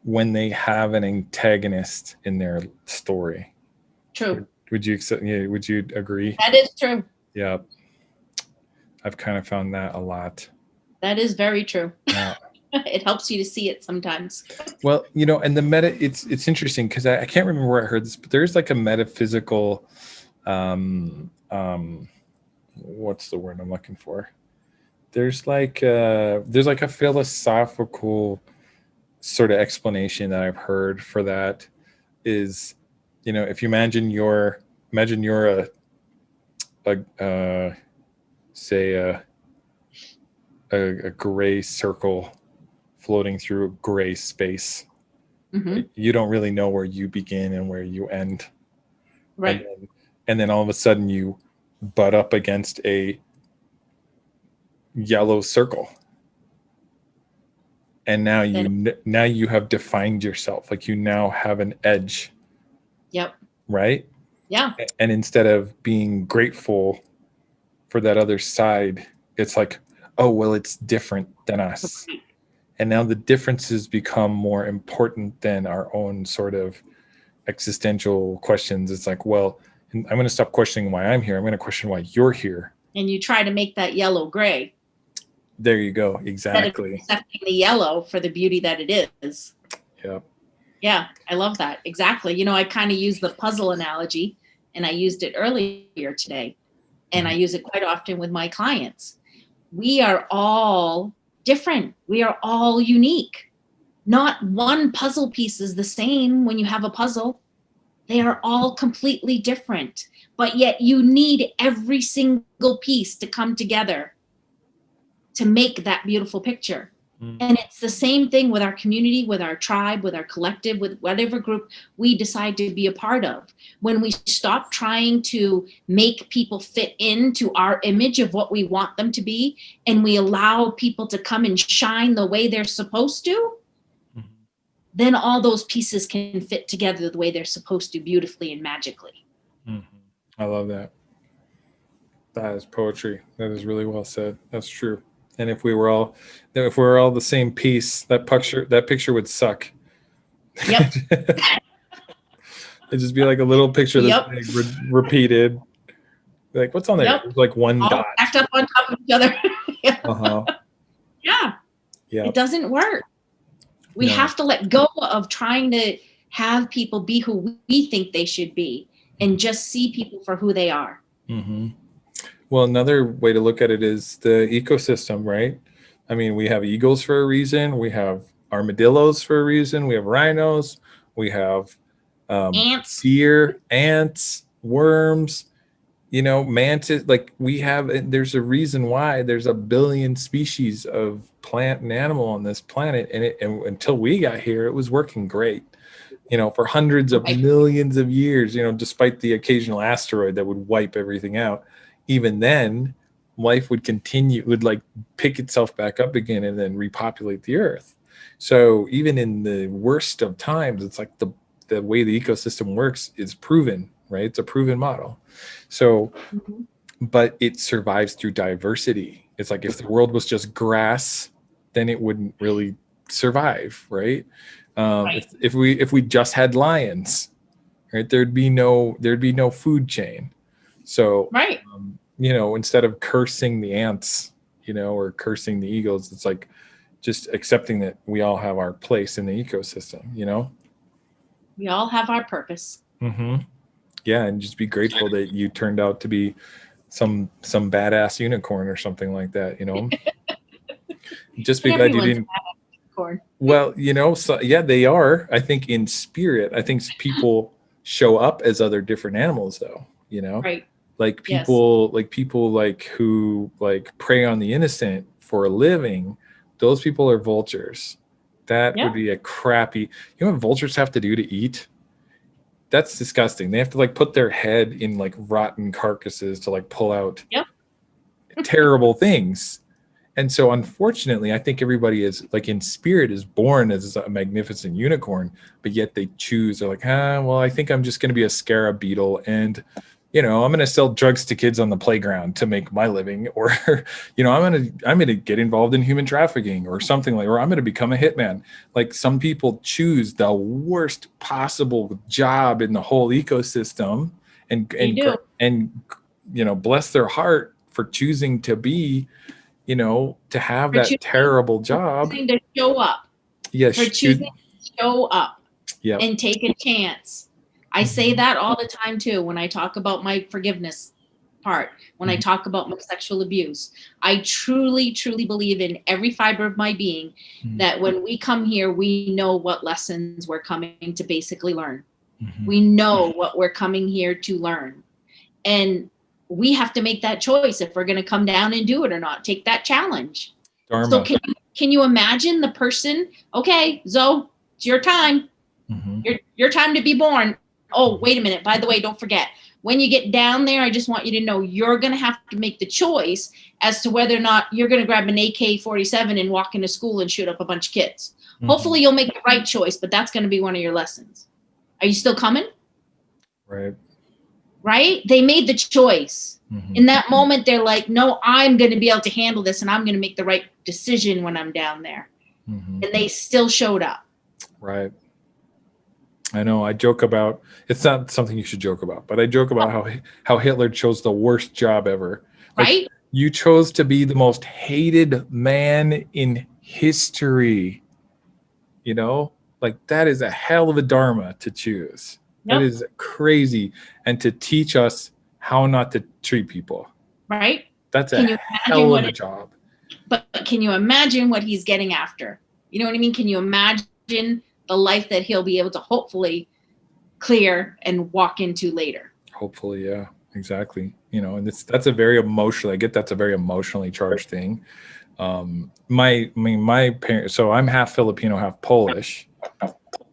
S1: when they have an antagonist in their story.
S2: True.
S1: Would you agree?
S2: That is true.
S1: Yeah. I've kind of found that a lot.
S2: That is very true. Yeah. It helps you to see it sometimes.
S1: Well, you know, and it's interesting because I can't remember where I heard this, but there's like a metaphysical, what's the word I'm looking for? There's like a philosophical sort of explanation that I've heard for that is, you know, if you imagine you're a gray circle floating through gray space. You don't really know where you begin and where you end.
S2: Right.
S1: And then all of a sudden you butt up against a yellow circle. And now you have defined yourself. Like you now have an edge.
S2: Yep.
S1: Right?
S2: Yeah.
S1: And instead of being grateful for that other side, it's like, oh, well, it's different than us. And now the differences become more important than our own sort of existential questions. It's like, well, I'm going to stop questioning why I'm here. I'm going to question why you're here.
S2: And you try to make that yellow gray.
S1: There you go. Exactly.
S2: Accepting the yellow for the beauty that it is.
S1: Yeah.
S2: Yeah, I love that. Exactly. You know, I kind of use the puzzle analogy, and I used it earlier today, and I use it quite often with my clients. We are all different. We are all unique. Not one puzzle piece is the same when you have a puzzle. They are all completely different, but yet you need every single piece to come together to make that beautiful picture. And it's the same thing with our community, with our tribe, with our collective, with whatever group we decide to be a part of. When we stop trying to make people fit into our image of what we want them to be, and we allow people to come and shine the way they're supposed to, then all those pieces can fit together the way they're supposed to, beautifully and magically.
S1: I love that. That is poetry. That is really well said. That's true. And if we were all the same piece, that picture would suck.
S2: Yep.
S1: It'd just be like a little picture that's repeated. Like, what's on there?
S2: Yep.
S1: It's like one
S2: all
S1: dot
S2: stacked up on top of each other.
S1: Yeah.
S2: It doesn't work. We have to let go of trying to have people be who we think they should be, and just see people for who they are.
S1: Well, another way to look at it is the ecosystem, right? I mean, we have eagles for a reason. We have armadillos for a reason. We have rhinos. We have
S2: ants,
S1: deer, ants, worms, you know, mantis. Like there's a reason why there's a billion species of plant and animal on this planet. And until we got here, it was working great, you know, for hundreds of millions of years, you know, despite the occasional asteroid that would wipe everything out. Even then, life would continue, would like pick itself back up again and then repopulate the earth. So even in the worst of times, it's like the way the ecosystem works is proven, right? It's a proven model. So, but it survives through diversity. It's like if the world was just grass, then it wouldn't really survive, right? If we just had lions, right, there'd be no food chain. So, you know, instead of cursing the ants, you know, or cursing the eagles, it's like just accepting that we all have our place in the ecosystem, you know?
S2: We all have our purpose.
S1: Yeah, and just be grateful that you turned out to be some badass unicorn or something like that, you know? Just be glad you didn't. Well, you know, so yeah, they are. I think in spirit, I think people show up as other different animals, though, you know?
S2: Right.
S1: Like people who like prey on the innocent for a living, those people are vultures. That would be a crappy. You know what vultures have to do to eat? that's disgusting. They have to like put their head in like rotten carcasses to like pull out
S2: Yep.
S1: terrible things. And so unfortunately, I think everybody is like in spirit is born as a magnificent unicorn, but yet they choose, they're like, well, I think I'm just going to be a scarab beetle, and I'm going to sell drugs to kids on the playground to make my living, or I'm going to get involved in human trafficking or something, like, or I'm going to become a hitman. Like, some people choose the worst possible job in the whole ecosystem, and bless their heart for choosing to be, to have that terrible job.
S2: Choosing to show up.
S1: Yes.
S2: For choosing to show up.
S1: Yep.
S2: And take a chance. I say that all the time too when I talk about my forgiveness part, when I talk about my sexual abuse. I truly, truly believe in every fiber of my being that when we come here, we know what lessons we're coming to basically learn. We know what we're coming here to learn. And we have to make that choice if we're going to come down and do it or not. Take that challenge. Dharma. So can you imagine the person, okay, Zoe, it's your time. Your time to be born. Oh, wait a minute. By the way, don't forget, when you get down there, I just want you to know you're going to have to make the choice as to whether or not you're going to grab an AK-47 and walk into school and shoot up a bunch of kids. Hopefully you'll make the right choice, but that's going to be one of your lessons. Are you still coming? Right? They made the choice. In that moment, they're like, no, I'm going to be able to handle this, and I'm going to make the right decision when I'm down there. And they still showed up.
S1: Right. I know. I joke about, it's not something you should joke about, but I joke about how Hitler chose the worst job ever. Like,
S2: right?
S1: You chose to be the most hated man in history. Like, that is a hell of a dharma to choose. That is crazy. And to teach us how not to treat people.
S2: Right.
S1: That's a hell of a job.
S2: But can you imagine what he's getting after? You know what I mean? Can you imagine the life that he'll be able to hopefully clear and walk into later?
S1: Hopefully, yeah, exactly. And that's a very emotional, I get that's a very emotionally charged thing. My parents, so I'm half Filipino, half Polish.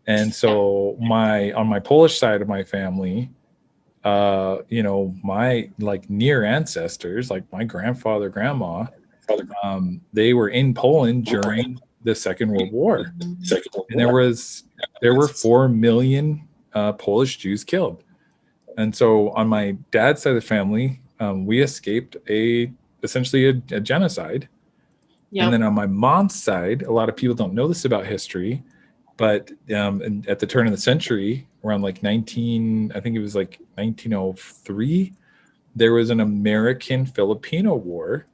S1: And so on my Polish side of my family, my like near ancestors, like my grandfather, grandma, they were in Poland during the Second World War. And there were 4 million Polish Jews killed. And so on my dad's side of the family, we escaped essentially a genocide. And then on my mom's side, a lot of people don't know this about history, but at the turn of the century, around like I think it was like 1903, there was an American-Filipino war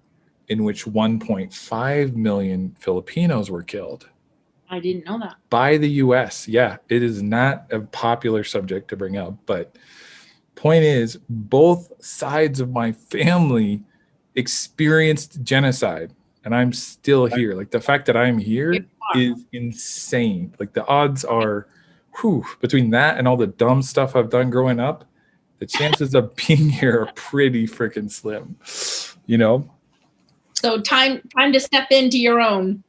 S1: in which 1.5 million Filipinos were killed.
S2: I didn't know that.
S1: By the U.S. Yeah, it is not a popular subject to bring up, but point is, both sides of my family experienced genocide, and I'm still here. Like, the fact that I'm here is insane. Like, the odds are, between that and all the dumb stuff I've done growing up, the chances of being here are pretty freaking slim,
S2: So time to step into your own.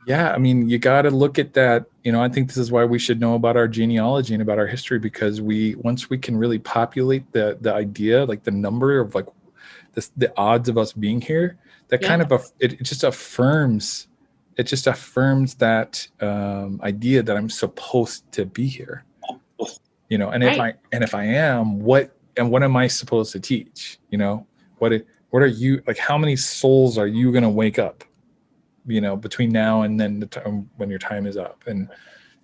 S1: Yeah, I mean, you got to look at that. I think this is why we should know about our genealogy and about our history, because once we can really populate the idea, like the number of like the odds of us being here, that kind of it just affirms that idea that I'm supposed to be here. And if I am, what am I supposed to teach? What are you, like, how many souls are you going to wake up, between now and then the time when your time is up? And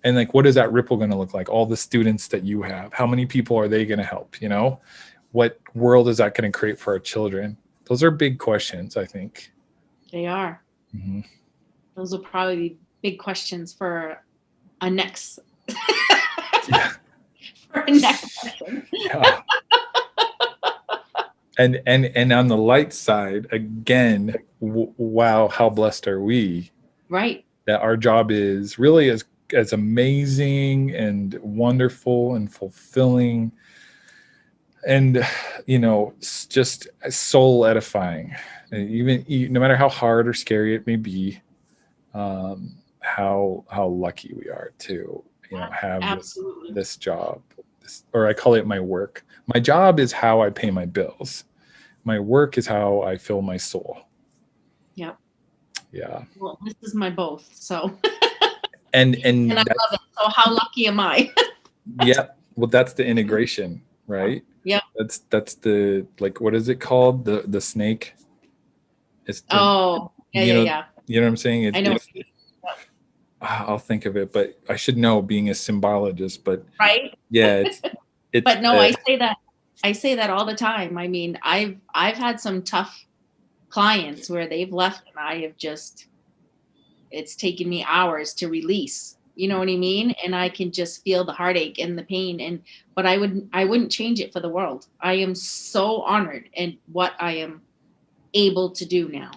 S1: like, what is that ripple going to look like? All the students that you have, how many people are they going to help? What world is that going to create for our children? Those are big questions, I think.
S2: They are. Those will probably be big questions for a next for a next question.
S1: Yeah. And on the light side, again, wow, how blessed are we?
S2: Right.
S1: That our job is really as amazing and wonderful and fulfilling, and just soul edifying. Even no matter how hard or scary it may be, how lucky we are to have this job. or I call it my work. My job is how I pay my bills. My work is how I fill my soul.
S2: Yep.
S1: Yeah.
S2: Well, this is my both. So.
S1: And
S2: I love it. So how lucky am I?
S1: Yeah. Well, that's the integration, right?
S2: Yeah.
S1: That's the, like, what is it called? The snake. It's the,
S2: yeah.
S1: You know what I'm saying?
S2: I know.
S1: I'll think of it, but I should know, being a symbologist. But
S2: right.
S1: Yeah, it's.
S2: But no, I say that all the time. I mean, I've had some tough clients where they've left, and I have just, it's taken me hours to release. You know what I mean? And I can just feel the heartache and the pain. But I wouldn't change it for the world. I am so honored in what I am able to do now.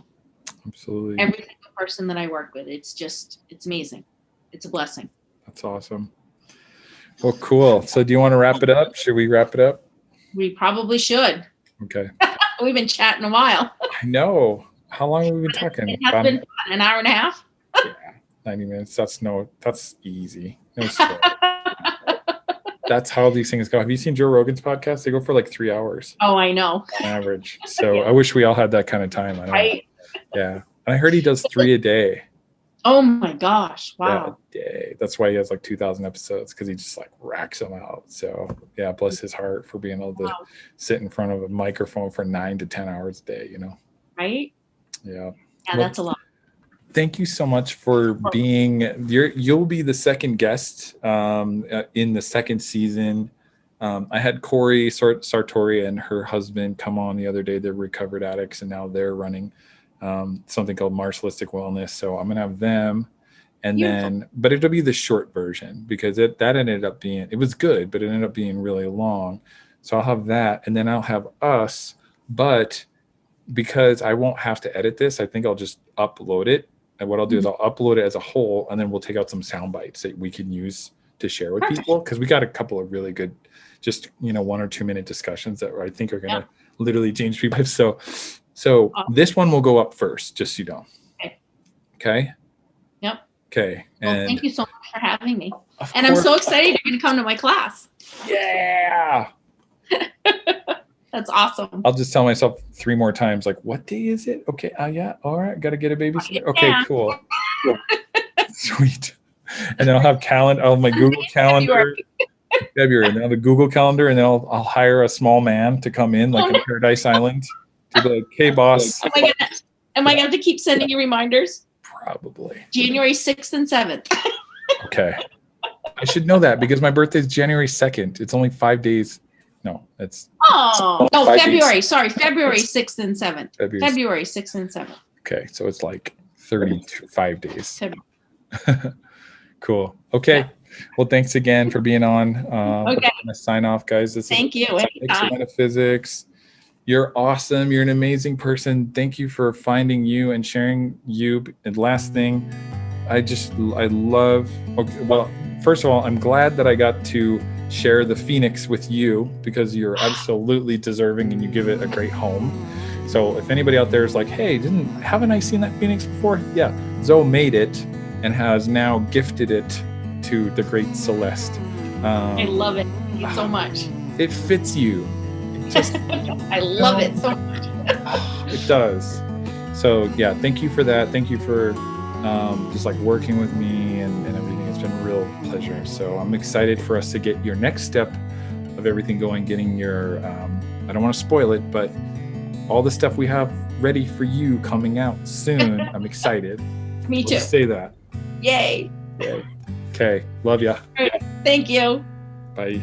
S1: Absolutely.
S2: Every single person that I work with, it's amazing. It's a blessing.
S1: That's awesome. Well, cool. So do you want to wrap it up? Should we wrap it up?
S2: We probably should.
S1: Okay.
S2: We've been chatting a while.
S1: I know. How long have we been talking?
S2: It has been an hour and a half.
S1: Yeah, 90 minutes. That's easy. No That's how these things go. Have you seen Joe Rogan's podcast? They go for like 3 hours.
S2: Oh, I know.
S1: On average. So yeah. I wish we all had that kind of time.
S2: Right?
S1: Yeah. And I heard he does 3 a day.
S2: Oh my gosh. Wow.
S1: Yeah, a day. That's why he has like 2,000 episodes, because he just like racks them out. So yeah, bless his heart for being able to sit in front of a microphone for 9 to 10 hours a day, you know?
S2: Right?
S1: Yeah.
S2: Yeah, that's a lot.
S1: Thank you so much for being, you'll be the second guest in the second season. I had Corey Sartori and her husband come on the other day. They're recovered addicts, and now they're running something called Holistic Wellness. So I'm going to have them, and then, but it'll be the short version, because that ended up being, it was good, but it ended up being really long. So I'll have that, and then I'll have us, but because I won't have to edit this, I think I'll just upload it. And what I'll do is I'll upload it as a whole, and then we'll take out some sound bites that we can use to share with people. Because we got a couple of really good, just 1 or 2 minute discussions that I think are going to literally change people's lives. So this one will go up first, just so you know. Okay.
S2: Yep.
S1: Okay.
S2: Well, thank you so much for having me. And
S1: course.
S2: I'm so excited you're going to come to my class.
S1: Yeah.
S2: That's awesome.
S1: I'll just tell myself 3 more times, like, what day is it? Okay. Yeah. All right. Got to get a babysitter. Okay, cool. Sweet. And then I'll have my Google Calendar. February. And then I'll have a Google Calendar, and then I'll hire a small man to come in, like in Paradise Island, to be like, hey, boss.
S2: Am I going to have to keep sending you reminders?
S1: Probably.
S2: January 6th and 7th.
S1: Okay. I should know that, because my birthday is January 2nd. It's only 5 days. No, it's.
S2: Oh, no, February.
S1: Days.
S2: Sorry, February 6th and 7th. February 6th and 7th.
S1: Okay, so it's like 35 days. Cool. Okay. Yeah. Well, thanks again for being on. Okay. I'm going to sign off, guys.
S2: Thank you.
S1: Metaphysics. You're awesome. You're an amazing person. Thank you for finding you and sharing you. And last thing, I love, okay, well, first of all, I'm glad that I got to share the Phoenix with you, because you're absolutely deserving and you give it a great home. So if anybody out there is like, hey, haven't I seen that Phoenix before? Yeah, Zoe made it and has now gifted it to the great Celeste.
S2: I love it. Thank you so much.
S1: It fits you.
S2: I love it so much.
S1: It does. So yeah, thank you for that. Thank you for just like working with me and everything. It's been a real pleasure. So I'm excited for us to get your next step of everything going, getting your, I don't want to spoil it, but all the stuff we have ready for you coming out soon. I'm excited.
S2: Me too.
S1: Say that.
S2: Yay.
S1: Okay. Love ya.
S2: Thank you.
S1: Bye.